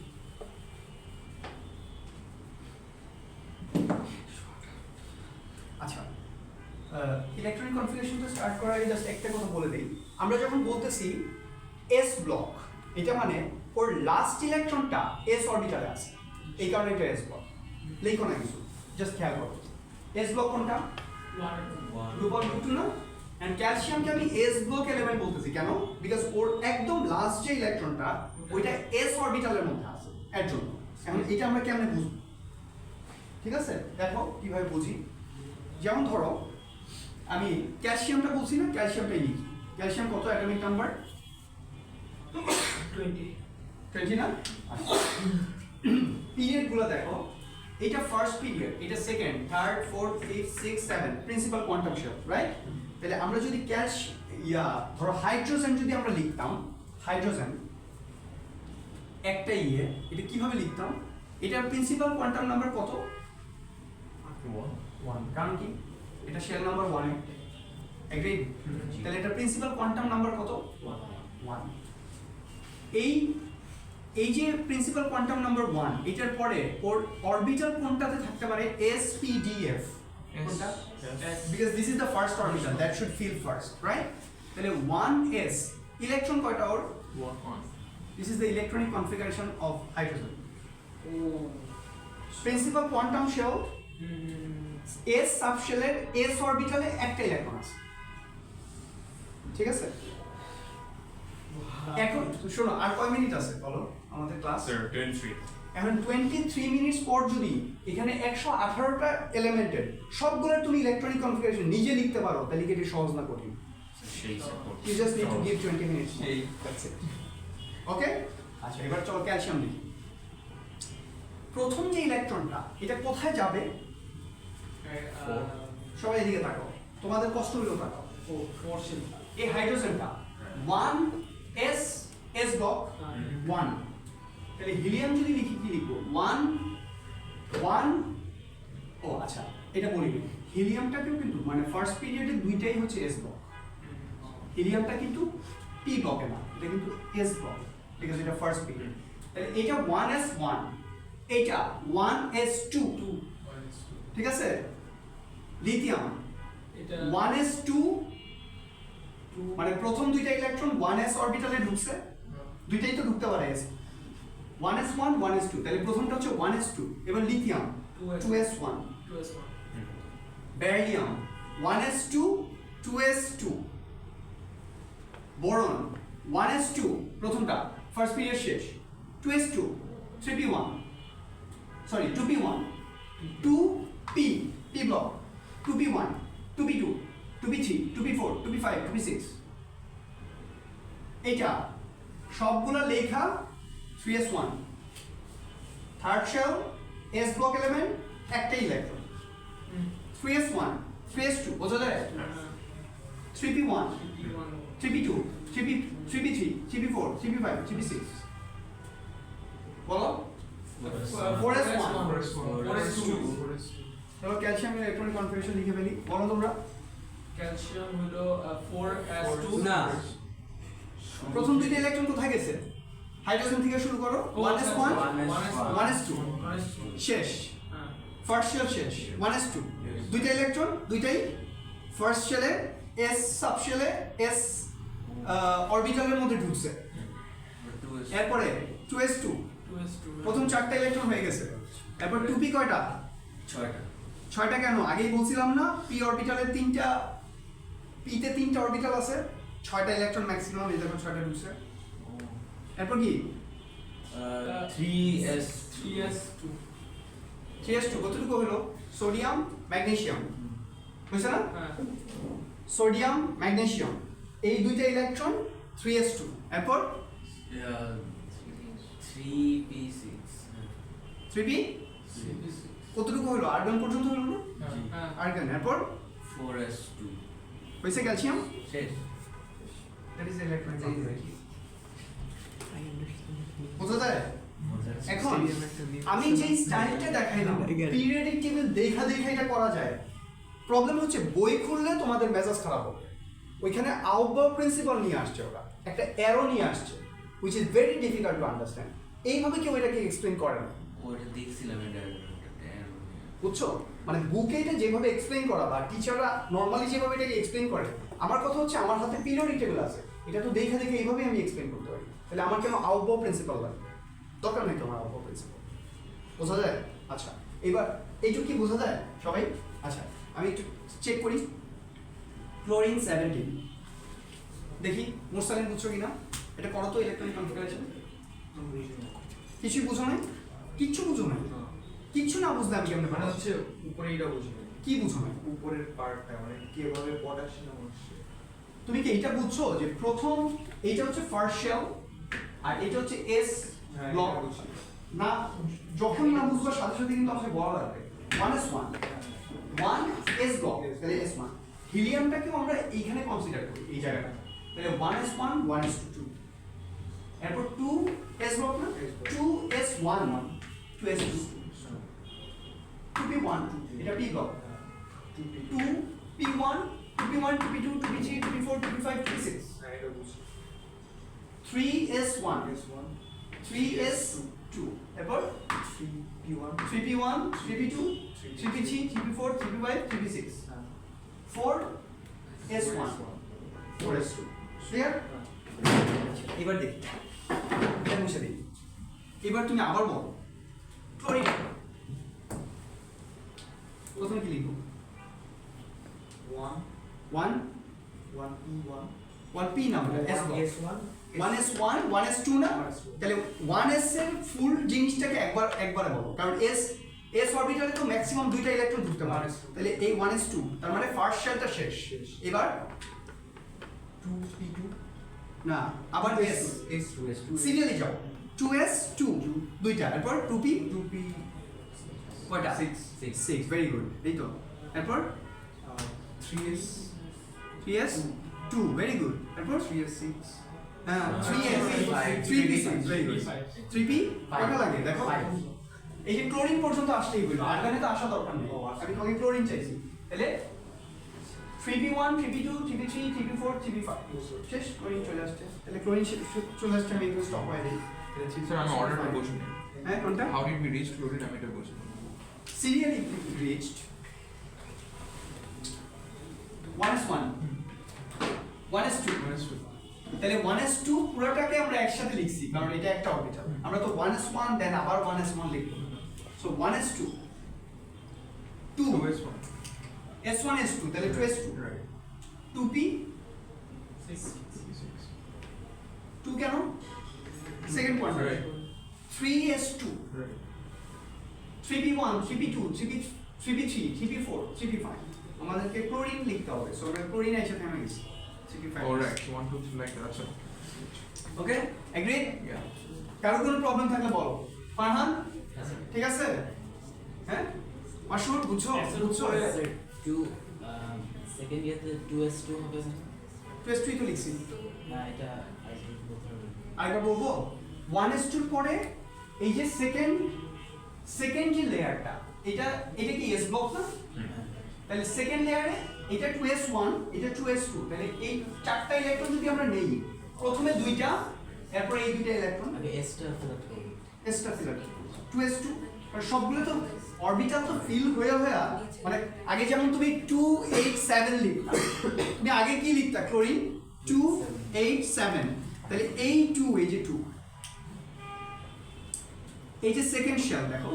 আচ্ছা ইলেকট্রনিক কনফিগারেশন তো স্টার্ট করার আগে জাস্ট একটা কথা বলে দিই। আমরা যখন বলতেছি এস ব্লক, এটা মানে ওর লাস্ট ইলেকট্রনটা এস অরবিটালে আছে, এই কারণে এটা এস ব্লক। লিখো না কিছু, জাস্ট খেয়াল করো। এস ব্লক কোনটা? 2.22 না? এন্ড ক্যালসিয়ামকে আমি এস ব্লক এলিমেন্ট বলতেছি কেন? বিকজ ওর একদম লাস্ট যে ইলেকট্রনটা ওইটা এস অরবিটালের মধ্যে আছে এর জন্য। এখন এটা আমরা কেমনে বুঝবো? ঠিক আছে, দেখো কিভাবে বুঝি। যেমন ধরো আমি ক্যালসিয়ামটা বলছি না, ক্যালসিয়ামটাই লিখি। ক্যালসিয়াম কত অ্যাটমিক নাম্বার? 20 না? পিরিয়ড গুলো দেখো, এটা ফার্স্ট পিরিয়ড, এটা second, third, fourth, fifth, six, seven, principal quantum shell, right? তাহলে আমরা যদি ধরো হাইড্রোজেন যদি আমরা লিখতাম, হাইড্রোজেন একটা এটা কিভাবে লিখতাম? এটার প্রিন্সিপাল কোয়ান্টাম নাম্বার কত? 1। কারণ কি? এটা শেল নাম্বার 1 এ। এগ্রিড? তাহলে এটা প্রিন্সিপাল কোয়ান্টাম নাম্বার কত? 1। এই যে প্রিন্সিপাল কোয়ান্টাম নাম্বার 1, এটার পরে ওর অরবিটাল কোনটাতে থাকতে পারে? SPDF। কোনটা? Because this is the first orbital that should fill first, right? তাহলে 1s ইলেকট্রন কয়টা ওর? 1. This is the electronic configuration of hydrogen. Principal quantum shell S সাবশেলের S অরবিটালে একটা ইলেকট্রন আছে। ঠিক আছে? এখন শোনো, আর কয় মিনিট আছে বলো আমাদের ক্লাস? Sir, 23. এখন 23 মিনিটস পর যদি এখানে 118টা এলিমেন্টের সবগুলোর তুমি ইলেকট্রনিক কনফিগারেশন নিজে লিখতে পারো, তাহলে কি এটা সহজ না কঠিন? সেই support You just need to give 20 minutes. সেই That's it. ওকে? আচ্ছা, এবার চলো ক্যালসিয়াম লিখি। প্রথম যে ইলেকট্রনটা এটা কোথায় যাবে? সবাই এদিকে তাকাও, তোমাদের কষ্ট হলেও তাকাও। এই হাইড্রোজেনটা 1s s ব্লক 1, তাহলে হিলিয়াম যদি লিখি কি লিখবো? 1 1। ও আচ্ছা, এটা বলি, হিলিয়ামটাকেও কিন্তু মানে ফার্স্ট পিরিয়ডে দুইটাই হচ্ছে এস ব্লক। হিলিয়ামটা কিন্তু পি ব্লকে না, এটা কিন্তু এস ব্লক, ঠিক আছে? এটা ফার্স্ট পিরিয়ড। তাহলে এটা 1s1, এটা 1s2, ঠিক আছে? লিথিয়াম এটা 1s2, মানে প্রথম দুইটা ইলেকট্রন 1s অরবিটালে ঢুকছে, দুইটাই তো ঢুকতে পারে s, 1s1 1s2, তাহলে প্রথমটা হচ্ছে 1s2। এবার lithium 2s1, beryllium 1s2 2s2, boron 1s2 প্রথমটা ফার্স্ট পিরিয়ড শেষ, 2s2 3p1, sorry 2p1 2p p block, 2p1 2p2 2p3 2p4 2p5 2p6, এটা সবগুলো লেখা 3s1, third shell s block element একটাই ইলেকট্রন, 3s1 3s2 বোঝা যায়? 3p1 3p2 3p3 3p4 3p5 3p6, বলো 4s1। চলো ক্যালসিয়ামের ইলেকট্রনিক কনফিগারেশন লিখে ফেলি, বলো তোমরা। ক্যালসিয়াম হলো 4s2 না, প্রথম দুইটা ইলেকট্রন কোথায় গেছে? হাইড্রোজেন থেকে শুরু করো, 1s1 1s2 শেষ, ফার্স্ট শেল শেষ, 1s2 দুইটা ইলেকট্রন, দুইটাই ফার্স্ট শেলে s সাবশেলে s অরবিটালের মধ্যে ঢুকছে। এরপরে 2s2 প্রথম চারটা ইলেকট্রন হয়ে গেছে। এরপর 2p কয়টা? 6টা। কেন? আগেই বলছিলাম না p অরবিটালের 3টা, p তে 3টা অরবিটাল আছে, 6টা ইলেকট্রন ম্যাক্সিমাম, এই দেখো 6টা ঢুকছে। এরপর কি? 3s2 কতটুকু হলো? সোডিয়াম ম্যাগনেসিয়াম, বুঝছ না? সোডিয়াম ম্যাগনেসিয়াম এই দুইটা ইলেকট্রন 3s2। এরপর 3p কতটুকু হলো? আর্গন পর্যন্ত হলো না? আর্গন। এরপর 4s2 হয়েছে ক্যালসিয়াম। শেষ। That is electronic configuration. I understand. বোঝা যায়? এখন আমি যেই স্টাইলটা দেখাইলাম পিরিয়ডিক টেবিল দেখা এটা করা যায়। প্রবলেম হচ্ছে বই খুললে তোমাদের মেজাজ খারাপ হবে। ওইখানে আউটবাউ প্রিন্সিপাল নিয়ে আসছে, ওরা একটা অ্যারো নিয়ে আসছে, which is very difficult to understand. এইভাবে কেউ এটাকে এক্সপ্লেন করে না, ওটা দেখছিলাম এটা বুঝছো? মানে বুকে এটা যেভাবে এক্সপ্লেন করা বা টিচাররা নর্মালি যেভাবে এটাকে এক্সপ্লেন করে, আমার কথা হচ্ছে আমার হাতে পিরিয়ডিক টেবিল আছে, এটা তো দেখে এইভাবেই আমি এক্সপ্লেন করতে পারি। তাহলে আমার কেন আউটবাউ প্রিন্সিপাল লাগবে? দরকার নেই তোমার আউটবাউ প্রিন্সিপাল। বোঝা যায়? আচ্ছা, এবার এইটুকু কি বোঝা যায় সবাই? আচ্ছা, আমি একটু চেক করি। ক্লোরিন 17 দেখি মোরসালিন বুঝছো কিনা এটা করো তো ইলেকট্রনিক কনফিগারেশন কিছুই বুঝো না কিচ্ছু বুঝো না কিচ্ছু না বুঝলে আমি কেমনে মানে বানাচ্ছি হচ্ছে উপরে এটা বুঝি কি বুঝো না উপরের পার্টটা মানে কিভাবে পটাশিয়াম হচ্ছে তুমি কি এইটা বুঝছো যে প্রথম এইটা হচ্ছে ফার্স্ট শেল আর এটা হচ্ছে এস হ্যাঁ, ব্লক এটা বুঝছি। না যখন না বুঝবার সাথে সাথে কিন্তু আমাকে বলা লাগবে 1s1 1s ব্লক তাহলে s1 হিলিয়ামটাকেও আমরা এইখানে কনসিডার করি এই জায়গাটা তাহলে 1s1 1s2 এরপর 2s ব্লক না 2s1 2s2 2p1 এটা p block 2p1 2p1 2p2 2p3 2p4 2p5 2p6 হ্যাঁ এটা বুঝছি 3s1 S1 3s2 এরপর 3p1 3p1 3p2 3p3 3p4 3p5 3p6 4s1 4s2 clear এবার দেখি এটা মুছে দিই এবার তুমি আবার বলো ক্লোরিন প্রথমে কি লিখবো 1 1 1p1 1p না বলে s block S1 1s1 1s2 না তাহলে 1s এর ফুল জিনিসটাকে একবারে বলো কারণ s অরবিটালে তো ম্যাক্সিমাম দুইটা ইলেকট্রন ঢুকতে পারে 1s2 তাহলে এই 1s2 তার মানে ফার্স্ট শেলটা শেষ এবার 2p2 না আবার s S2 সিরিয়ালি যাও 2s2 দুইটা এরপর 2p 2p কয়টা 6 6 ভেরি গুড এই তো এরপর 3s 3s2 ভেরি গুড এরপর 3s6 হ্যাঁ 3s 3p 3p6 very good 3p কয়টা লাগে দেখো Five. এই যে ক্লোরিন পর্যন্ত আসলেই হইলো আর্গনে তো আসা দরকার নেই আমি তোমাকে ক্লোরিন চাইছি তাহলে 3p1 3p2 3p3 3p4 3p5 শেষ ক্লোরিন চলে আসছে তাহলে ক্লোরিন চলে আসছে আমি একটু স্টপ হয়ে দিই স্যার আমি অর্ডারটা বুঝিনি হ্যাঁ কোনটা how did we reach chlorine আমি এটা বুঝিনি serially reached 1s1 1s2 S2 তাহলে 1s2 পুরোটাকে আমরা একসাথে লিখছি কারণ এটা একটা অরবিটাল আমরা তো 1s1 দেন আবার 1s1 লিখব so 1s2 2 2s1 s1 s2 তাহলে 2s2 right 2p 6 2 কেন second point Right. 3s2 right 3p1 3p2 3p3 3p4 3p5 আমাদেরকে ক্লোরিন লিখতে হবে সো আমরা ক্লোরিন এর সাথে আমি গেছি 3p5 alright 1 2 3 like that that's it okay agree yeah কারো কোনো প্রবলেম থাকলে বলো ফারহান ঠিক আছে হ্যাঁ মাশরুর বুঝছো বুঝছো টু সেকেন্ড ইয়ারতে 2s2 হবে না টেস্ট তো লিখছি না এটা আইসি বলতে হবে আরেকবার বলবো 1s2 এর পরে এই যে সেকেন্ড যে লেয়ারটা এটা কি s ব্লক না তাহলে সেকেন্ড লেয়ারে এটা 2s1 এটা 2s2 তাহলে এই চারটা ইলেকট্রন যদি আমরা নেই প্রথমে দুইটা এরপর এই দুইটা ইলেকট্রন আগে এসটা ফিল করব এসটা ফিল 2s2 আর সবগুলো তো অরবিটাল তো ফিল হয়ে মানে আগে যেমন তুমি 287 লিখতা তুমি আগে কি লিখতা ক্লোরিন 287 তাহলে এই 2 এই যে 2 এই যে সেকেন্ড শেল দেখো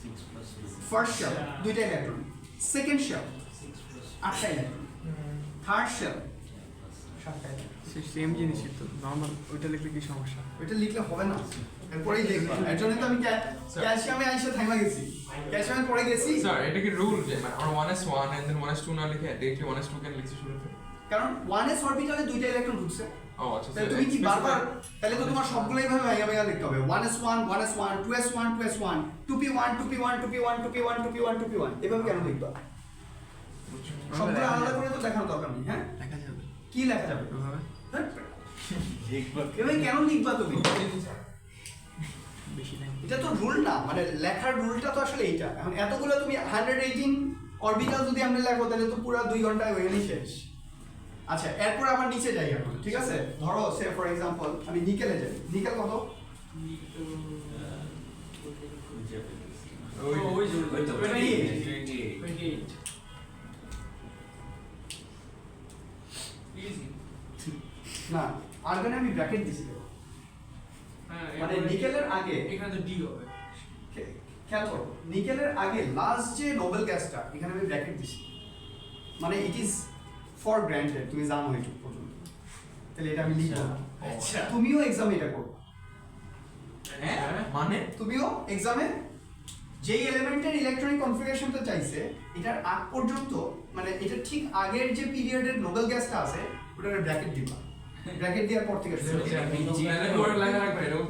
6 প্লাস ফার্স্ট শেল দুইটা ইলেকট্রন সেকেন্ড শেল 6 প্লাস আটটা ইলেকট্রন থার্ড শেল সাতটা ইলেকট্রন সেম জিনিসই তো নর্মাল ওইটা লিখলে কি সমস্যা ওইটা লিখলে হবে না এরপরেই দেখবা এর জন্য তো আমি ক্যালসিয়ামে আইসা থাইমা গেছি ক্যালসিয়ামে পরে গেছি স্যার এটা কি রুল যে মানে আমরা 1s1 and then 1s2 না লিখে directly 1s2 কেন লিখছি শুরুতে কারণ 1s অরবিটালে দুইটা ইলেকট্রন ঢুকছে ও আচ্ছা তাহলে তুমি কি বারবার তাহলে তো তোমার সবগুলোই ভাবে ভাইয়া লিখতে হবে 1s1 1s1 2s1 2s1 2p1 2p1 2p1 2p1 2p1 2p1 এভাবে কেন লিখবা সবগুলো আলাদা করে তো দেখানোর দরকার নেই হ্যাঁ দেখা যাবে কি লেখা যাবে ওভাবে এভাবে কেন লিখবা তুমি বেশি টাইম এটা তো রুল না মানে লেখার রুলটা তো আসলে এইটা এখন এতগুলো তুমি 118 অরবিটাল যদি আমরা লেখো তাহলে তো পুরো 2 ঘন্টায় হয়ে গেলেই শেষ আচ্ছা এরপর আবার নিচে যাই এখন ঠিক আছে ধরো সে ফর এক্সাম্পল আমি নিকেলে যাই নিকেল কত ওই যে ওই তো 28 ইজি না আর্গনে আমি ব্র্যাকেট দিছি হ্যাঁ মানে নিকেলের আগে এখানে তো ডি হবে খেয়াল করো নিকেলের আগে লাস্ট যে নোবেল গ্যাসটা এখানে আমি ব্র্যাকেট দিছি মানে ইট ইজ ফর গ্রান্টেড, তুমি জানো এটা পর্যন্ত, তাহলে এটা আমি লিখবো না। আচ্ছা তুমিও এক্সামে এটা করো, হ্যাঁ মানে তুমিও এক্সামে যেই এলিমেন্টের ইলেকট্রনিক কনফিগারেশনটা চাইছে এটার আগ পর্যন্ত, মানে এটা ঠিক আগের যে পিরিয়ডের নোবেল গ্যাসটা আছে ওটার ব্র্যাকেট দিবা, ব্র্যাকেট দেওয়ার পর থেকে শুরু করবা। মানে ওর লেখা রাখবে এরকম।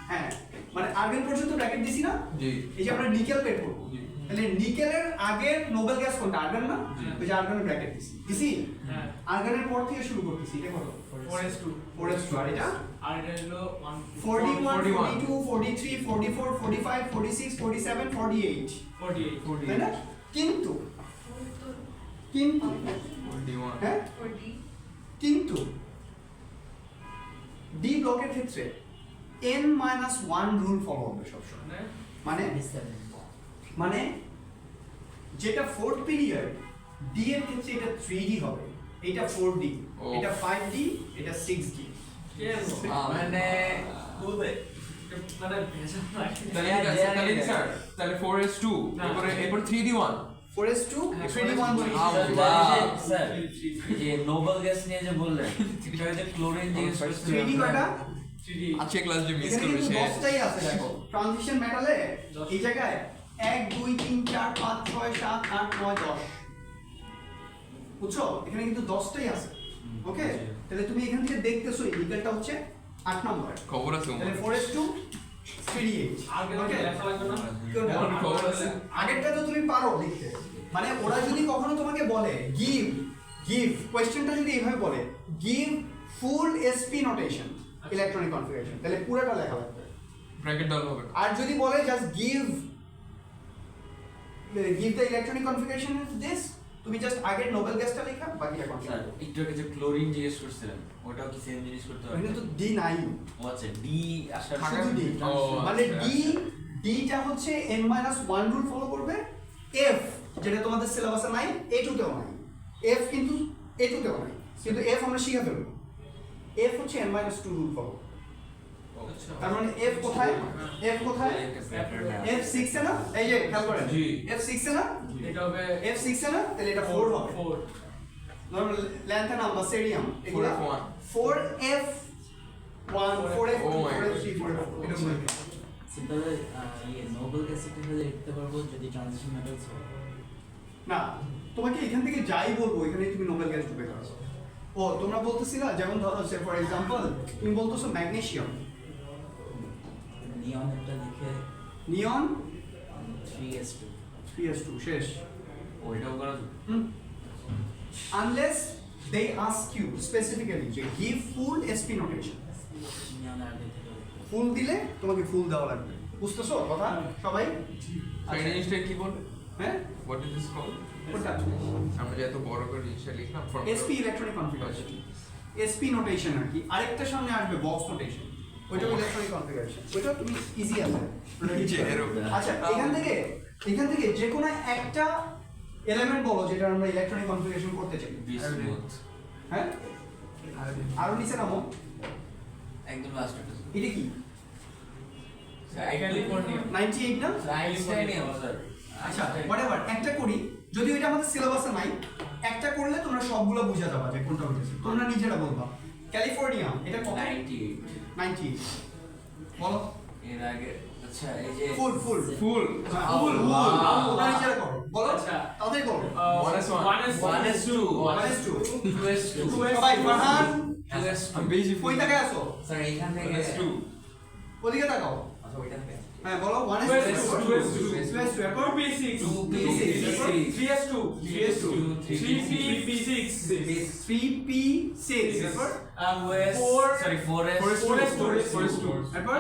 হ্যাঁ মানে আর্গন পর্যন্ত ব্র্যাকেট দিছি না, জি এই যে আমরা নিকেল বের করবো, জি। তাহলে নিকেলের আগের নোবেল গ্যাস কোনটা, আর্গন না, জি। ওই যে আর্গনের ব্র্যাকেট দিছি, হ্যাঁ আর্গনের পর থেকে শুরু করতেছি, এটা কত 4s2 4s2, আর এটা আর এটা হলো 41 41, 42 43 44 45 46 47 48, 48 তাই না? কিন্তু কিন্তু 41 হ্যাঁ কিন্তু ডি ব্লকের ক্ষেত্রে n-1 রুল ফলো হবে সবসময়, মানে মানে যেটা ফোর্থ পিরিয়ড ডি এর ক্ষেত্রে এটা 3D হবে, এটা 4D, ও। এটা 5D, এটা 6D। মানে মানে ভেজা লাগে তাহলে ঠিক আছে, তাহলে কি স্যার, তাহলে 4s2 এরপরে এরপর 3d1 4s2 হ্যাঁ, 3D1 বলি। স্যার এই যে নোবেল গ্যাস নিয়ে যে বললেন এটা যে ক্লোরিন জিজ্ঞেস করছিলেন 3D কয়টা? 3D আজকে ক্লাস যে মিস এখানে করবে কিন্তু সে 10টাই আছে, দেখো ট্রানজিশন মেটালে 10 এই জায়গায় 1 2 3 4 5 6 7 8 9 10, বুঝছো, এখানে কিন্তু 10টাই আছে। ওকে, তাহলে তুমি এখান থেকে দেখতেছো এই নিকেলটা হচ্ছে 8 নাম্বার, খবর আছে তাহলে 4s2 3d8। আর কেন ওকে, লেখা লাগবে না আমার খবর আছে। আগেরটা তো তুমি পারো লিখতে, মানে ওরা যদি কখনো তোমাকে বলে গিভ কোশ্চেনটা যদি এইভাবে বলে give full SP notation electronic configuration, তাহলে পুরোটা লেখা লাগবে। ব্র্যাকেট দেওয়া হবে আর যদি বলে just give the electronic configuration is this, তুমি জাস্ট আগের নোবেল গ্যাসটা লেখা বাকিটা স্যার কনফিগার। একটু আগে যে ক্লোরিন জিজ্ঞেস করছিলেন ওটাও কি সেম জিনিস করতে হবে? এখানে তো ডি নাই, ও আচ্ছা ডি আসার শুধু ডি, ও, মানে আচ্ছা, ডিটা হচ্ছে n-1 রুল ফলো করবে, এফ যেটা তোমাদের সিলেবাসে নাই, A2 তেও নাই, এফ কিন্তু A2 তেও নাই, কিন্তু এফ আমরা শিখে ফেলবো, এফ হচ্ছে n-2 রুল ফলো, আচ্ছা তার মানে এফ কোথায়, এফ কোথায়, এফ 6 এ না, এই যে খেয়াল করেন জি। এফ 6 এ না, এটা হবে এফ 6 এ না, তাহলে এটা 4 হবে, 4 নরমাল লেন্থ নাম্বার সেরিয়াম এগুলা 4f1 4f1 4f2 Oh my 4f3 4f4 এটা বলি। সিম্পলি ইয়ে নোবেল গ্যাসের হলে লিখতে পারবো যদি ট্রানজিশন মেটালস হয়। না, তোমাকে এখান থেকে যাই বলবো এখানে তুমি নোবেল গ্যাস ঢুকে দাও। ও তোমরা বলতেছিলা যেমন ধরো সে ফর এক্সাম্পল তুমি বলতেছো ম্যাগনেসিয়াম, নিয়ন একটা লিখে নিয়ন 3s2 3s2 শেষ। ওইটাও করা যাবে। Unless they ask you specifically যে give full SP notation, neon আগে থেকে লিখতে ফুল দিলে তোমাকে ফুল দেওয়া লাগবে, বুঝতেছো কথা সবাই? এই জিনিসটা কি বলবে, হ্যাঁ হোয়াট ইজ দিস কল? কোনটা? আমরা যে এত বড় করে জিনিসটা লিখলাম SP electronic configuration, SP notation আর কি, আরেকটা সামনে আসবে বক্স নোটেশন, ওইটা ইলেকট্রনিক কনফিগারেশন, ওইটা তুমি ইজি আছে। নিচে এরকম। আচ্ছা এখান থেকে যে কোনো একটা এলিমেন্ট বলো যেটা আমরা ইলেকট্রনিক কনফিগারেশন করতে চাই, বিসমুথ হ্যাঁ আরো নিচে নামো, একদম লাস্ট এটা এটা কি ক্যালিফোর্নিয়া 98 না? আইনস্টাইনিয়াম স্যার। আচ্ছা হোয়াটএভার একটা করি, যদি ওইটা আমাদের সিলেবাসে নাই, একটা করলে তোমরা সবগুলো বুঝা যাবে যে কোনটা হইতেছে, তোমরা নিজেরা বলবা। ক্যালিফোর্নিয়া এটা কত? 98 98 বলো। এর আগে আচ্ছা এই যে ফুল ফুল ফুল তোমরা নিজেরা করো, বলো আচ্ছা। তাদের করো। 1s2 1s2 2s2 সবাই ফারহান 2s2 আমি বেশি কই তাকায় আছো? স্যার এখান থেকে 2 ওদিকে তাকাও, আচ্ছা ওইটা থেকে হ্যাঁ বলো 1s2 2s2 এরপর 2p6 3s2 3s2 3p6 3p6 এরপর 4s2 এরপর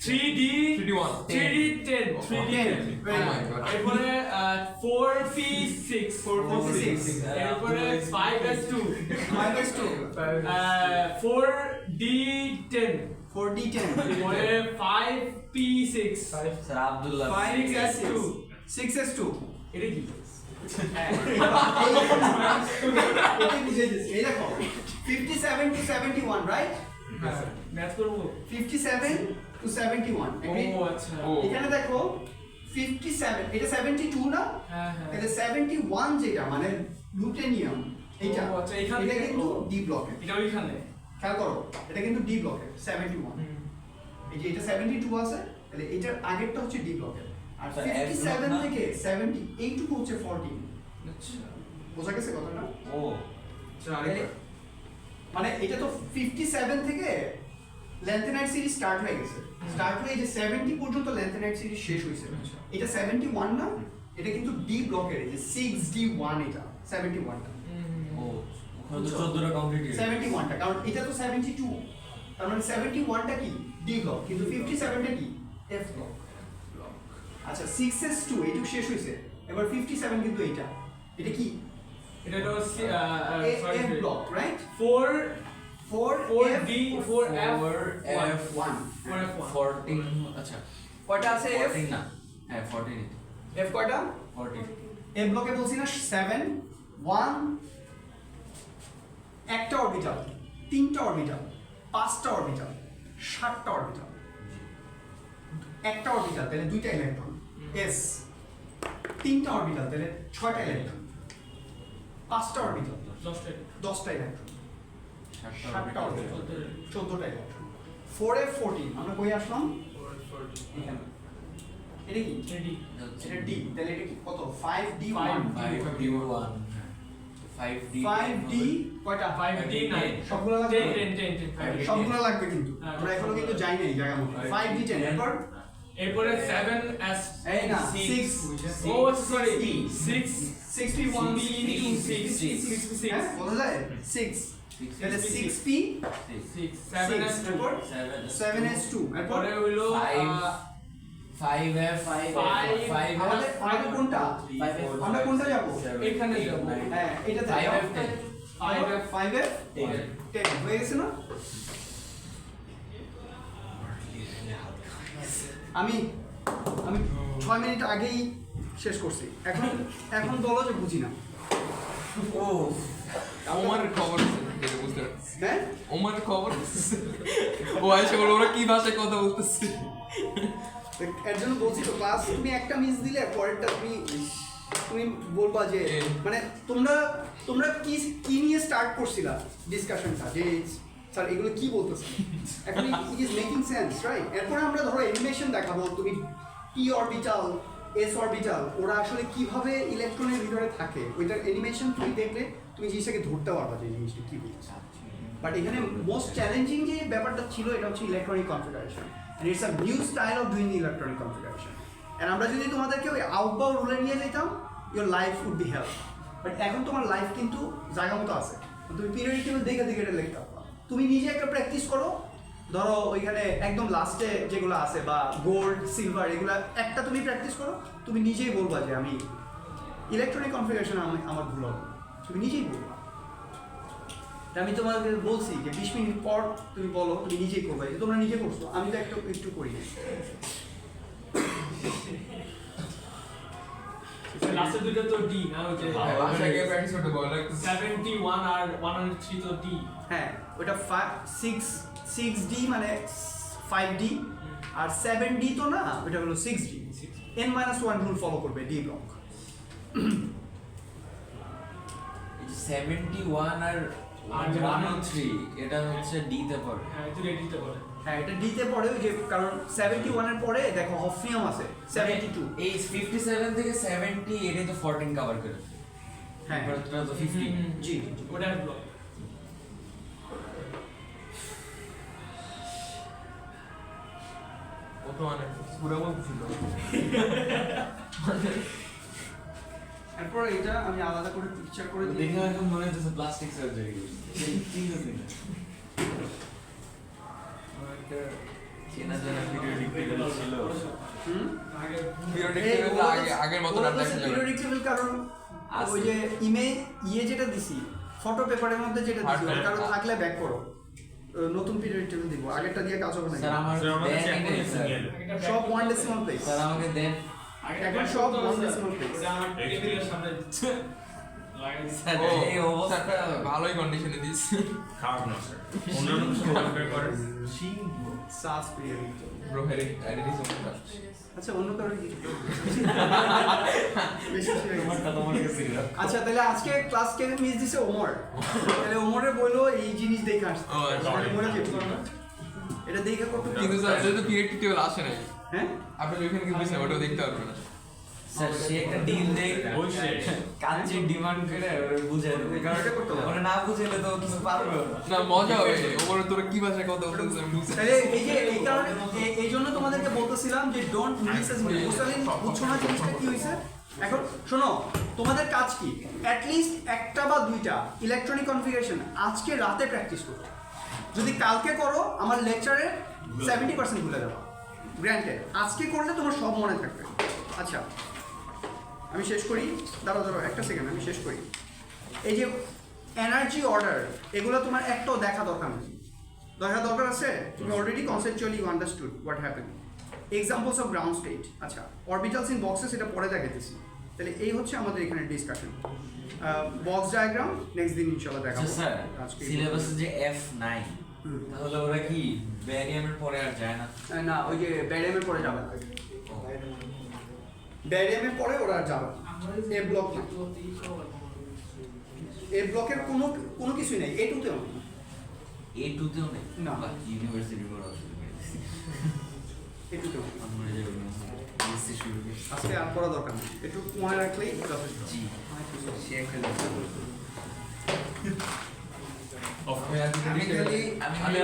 3d 3d1 3d10 3d10 Oh my God. এরপরে 4p6 এরপরে 5s2 5s2 4d10 4d10 এরপরে 5p6 sir Abdullah 5s2 6s2 এটা কি এটা বুঝে গেছি, এই দেখো 57 to 71 রাইট, ম্যাথ করব 57 to 71 agree? ও আচ্ছা ও এখানে দেখো 57 এটা 72 না, হ্যাঁ হ্যাঁ তাহলে 71 যেটা মানে লুটেনিয়াম এইটা ও, আচ্ছা, এখান এটা থেকে- কিন্তু ও। ডি ব্লকের। এটা ওইখানে খেয়াল করো, এটা কিন্তু ডি ব্লকের 71। এই যে এটা 72 আছে, তাহলে এটার আগেরটা হচ্ছে ডি ব্লকের। আর আচ্ছা, F 57 block না? থেকে 70 এইটুকু হচ্ছে 14। আচ্ছা বোঝা গেছে কথাটা? ও আচ্ছা আরেকবার মানে এটা তো 57 থেকে ল্যান্থেনাইট সিরিজ স্টার্ট হয়ে গেছে। স্টার্ট হয়ে এই যে 70 পর্যন্ত ল্যান্থেনাইট সিরিজ শেষ হয়েছে। আচ্ছা। এটা 71 না, এটা কিন্তু ডি ব্লকের, এই যে 6D1 এটা 71টা। ও ওখানে তো 14টা কমপ্লিট হয়ে গেছে 71টা, কারণ এটা তো 72, তার মানে 71টা কি ডি ব্লক, কিন্তু 57টা কি এফ ব্লক। আচ্ছা 6s2 এইটুকু শেষ হয়েছে, এবার 57 কিন্তু এটা কি এটা হলো F block, right? 4 4D 4F 1 14 আচ্ছা কয়টা আছে এফ? 14 না হ্যাঁ 14 এফ কয়টা? 14 এফ ব্লকে বলছি না 7 1 একটা অরবিটাল, তিনটা অরবিটাল, পাঁচটা অরবিটাল, 7টা অরবিটাল। একটা অরবিটাল তাহলে দুইটা ইলেকট্রন, এস। তিনটা অরবিটাল তাহলে 6টা ইলেকট্রন, পাঁচটা অরবিটাল 10টা ইলেকট্রন, 7টা অরবিটাল 14টা ইলেকট্রন। 4f14 আমরা কই আসলাম? এখানে। এটা কি? এটা ডি, তাহলে এটা কি কত? 5d1 5d1 5d 5d কয়টা? 5D 9 সবগুলো লাগবে? 10 সবগুলো লাগবে কিন্তু হ্যাঁ, আমরা এখনো কিন্তু যাই নাই জায়গা মতো। 5d10 এরপর এরপরে 7S এই না 6 ও সরি 6 6p1 6 হ্যাঁ বোঝা যায় 6 তাহলে 6p 6 7s 7S এরপর 7s2 এরপর পরে হইলো 5f 5 আমাদের আমাদের কোনটা? আমরা কোনটা যাব? এখানে যাবো। হ্যাঁ এটাতে 5f 5f 10 হয়ে গেছে না? আমি 6 মিনিট আগেই শেষ করছি, এখন বলো যে বুঝি না। ও ওমার খবর আছে যেটা বুঝতে পারছি হ্যাঁ ওমার খবর আছে। ও আইসা বলে ওরা কি ভাষায় কথা বলতেছে। এর জন্য বলছি তো ক্লাস তুমি একটা মিস দিলে পরেরটা তুমি বলবা যে মানে তোমরা কি নিয়ে স্টার্ট করছিলা ডিসকাশনটা, যে স্যার এগুলো কি বলতেছে, এখন it is making sense right? এরপরে আমরা ধরো অ্যানিমেশন দেখাবো, তুমি পি অরবিটাল এস অরবিটাল ওরা আসলে কিভাবে ইলেকট্রনের ভিতরে থাকে, ওইটার অ্যানিমেশন তুমি দেখলে তুমি জিনিসটাকে ধরতে পারবা যে এই জিনিসটা কি বলছে। বাট এখানে মোস্ট চ্যালেঞ্জিং যে ব্যাপারটা ছিল এটা হচ্ছে electronic configuration, and it's a new style of doing electronic configuration. and আমরা যদি তোমাদেরকে ওই আউটবাউ রুলে নিয়ে যেতাম, your life would be hell. But এখন তোমার লাইফ কিন্তু জায়গা মতো আছে, তুমি পিরিয়ডিক টেবিল দেখে দেখে এটা লিখতে পারবা। তুমি নিজে একটা প্র্যাকটিস করো, ধরো ওইখানে একদম লাস্টে যেগুলো আছে বা গোল্ড সিলভার এগুলো একটা তুমি প্র্যাকটিস করো, তুমি নিজেই বলবা যে আমি ইলেকট্রনিক কনফিগারেশন আমার ভুল হবে, তুমি নিজেই বলবা। আমি তোমাকে বলছি যে 20 মিনিট পর তুমি বলো, তুমি নিজেই করবে, তোমরা নিজে করছো, আমি তো একটু করি না। লাস্টের দুটো তো ডি না, ওই যে বাসায় গিয়ে প্র্যাকটিস করতে বলে লাগতেছে। 71 আর 103 তো ডি। হ্যাঁ ওটা 6d মানে 5d, আর 7d তো না, ওটা হলো 6d। n-1 রুল ফলো করবে ডি ব্লক। 71 আর 103 এটা হচ্ছে ডি তে পড়ে হ্যাঁ এটা ডিতে বলে। হ্যাঁ এটা d তে পড়ে, ওই যে কারণ 71 এর পরে দেখো হফনিয়াম আছে 72। এই 57 থেকে 70 এটাই তো 14 কভার করে হ্যাঁ এটা তো 50 জি ওটা ব্লক। ও তো অনেক পুরো বলছিল। এরপর এটা আমি আলাদা করে পিকচার করে দিই। দেখে এখন মনে হচ্ছে প্লাস্টিক সার্জারি ঠিক আছে চেনা জানা পিরিয়ডিক টেবিল ছিল হুম আগে পিরিয়ডিক টেবিল আগের মতো আর দেখা যাবে। পিরিয়ডিক টেবিল কারণ ওই যে যেটা দিছি ফটো পেপারের মধ্যে যেটা দিছি ওটা কারণ থাকলে ব্যাক করো, নতুন পিরিয়ডিক টেবিল দিব, আগেরটা দিয়ে কাজ হবে না। স্যার আমার স্যার আমাদের দেন চেক এনে, করতে স্যার। গেলে সব 1 decimal place। স্যার আমাকে দেন এখন সব 1 decimal place। ওটা আমার টেবিলের সামনে লাগাই স্যার ও এই অবস্থা ভালোই কন্ডিশনে দিস। খারাপ না স্যার অন্যান্য কিছু কম্পেয়ার করেন সাস period Bro, heredity is only that. আচ্ছা অন্য কারো কি বেশি হয়ে গেছে। তোমারটা তোমার কাছে ছিল। আচ্ছা তাহলে আজকে ক্লাস কে মিস দিছে ওমর তাহলে ওমরে বললো এই জিনিস দেখে আসছে ও, আচ্ছা। ওমরে কি বললো? এটা দেখে কত কিন্তু স্যার এটা তো পিরিয়ড টেবিল আসে নাই হ্যাঁ আপনি ওইখানে কি বুঝছেন ওটাও দেখতে পারবেন না স্যার সে একটা ডিল দেয় বই শেষ কাজের ডিমান্ড করে ওরা বুঝাই দেবে কারণ এটা করতে হবে। ওরা না বুঝাইলে তো কিছু পারবে না। না মজা হবে ওপরে তোরা কি ভাষায় কথা বলতেছিস আমি বুঝছি তাহলে এই যে এই কারণে এই জন্য তোমাদেরকে বলতেছিলাম যে ডোন্ট মিস এস মোস্টালিন বুঝছো না জিনিসটা কি হয়েছে এখন শোনো তোমাদের কাজ কি অ্যাট লিস্ট একটা বা দুইটা ইলেকট্রনিক কনফিগারেশন আজকে রাতে প্র্যাকটিস করো যদি কালকে করো আমার লেকচারে 70% ভুলে যাবে গ্র্যান্টেড আজকে করলে তোমার সব মনে থাকবে আচ্ছা আমি শেষ করি দাঁড়াও একটা সেকেন্ড আমি শেষ করি এই যে এনার্জি অর্ডার এগুলো তোমার একটাও দেখা দরকার নেই দরকার আছে তুমি already conceptually you understood what happen examples of ground state আচ্ছা অরবিটালস ইন বক্সেস এটা পরে দেখাইতেছি তাহলে এই হচ্ছে আমাদের এখানে ডিসকাশন বক্স ডায়াগ্রাম নেক্সট দিন ইনশাআল্লাহ আচ্ছা দেখাবো স্যার আজকে সিলেবাসে যে F9 তাহলে ওরা কি ব্যারিয়ামের পরে আর যায় না না ওই যে ব্যারিয়ামের পরে যাবে না ব্যারিয়ামের পরে ওরা আর যাবে এ ব্লক না এ ব্লকের কোনো কিছুই নেই এ টুতেও নেই A2 তেও নেই না। ইউনিভার্সিটি পড়া শুরু করে দিছি এ টুতেও নেই আমরা যে বিএসসি শুরু করছি আজকে আর করা দরকার নেই একটু মনে রাখলেই যথেষ্ট জি সে একটা লেকচার আমি আমি খালি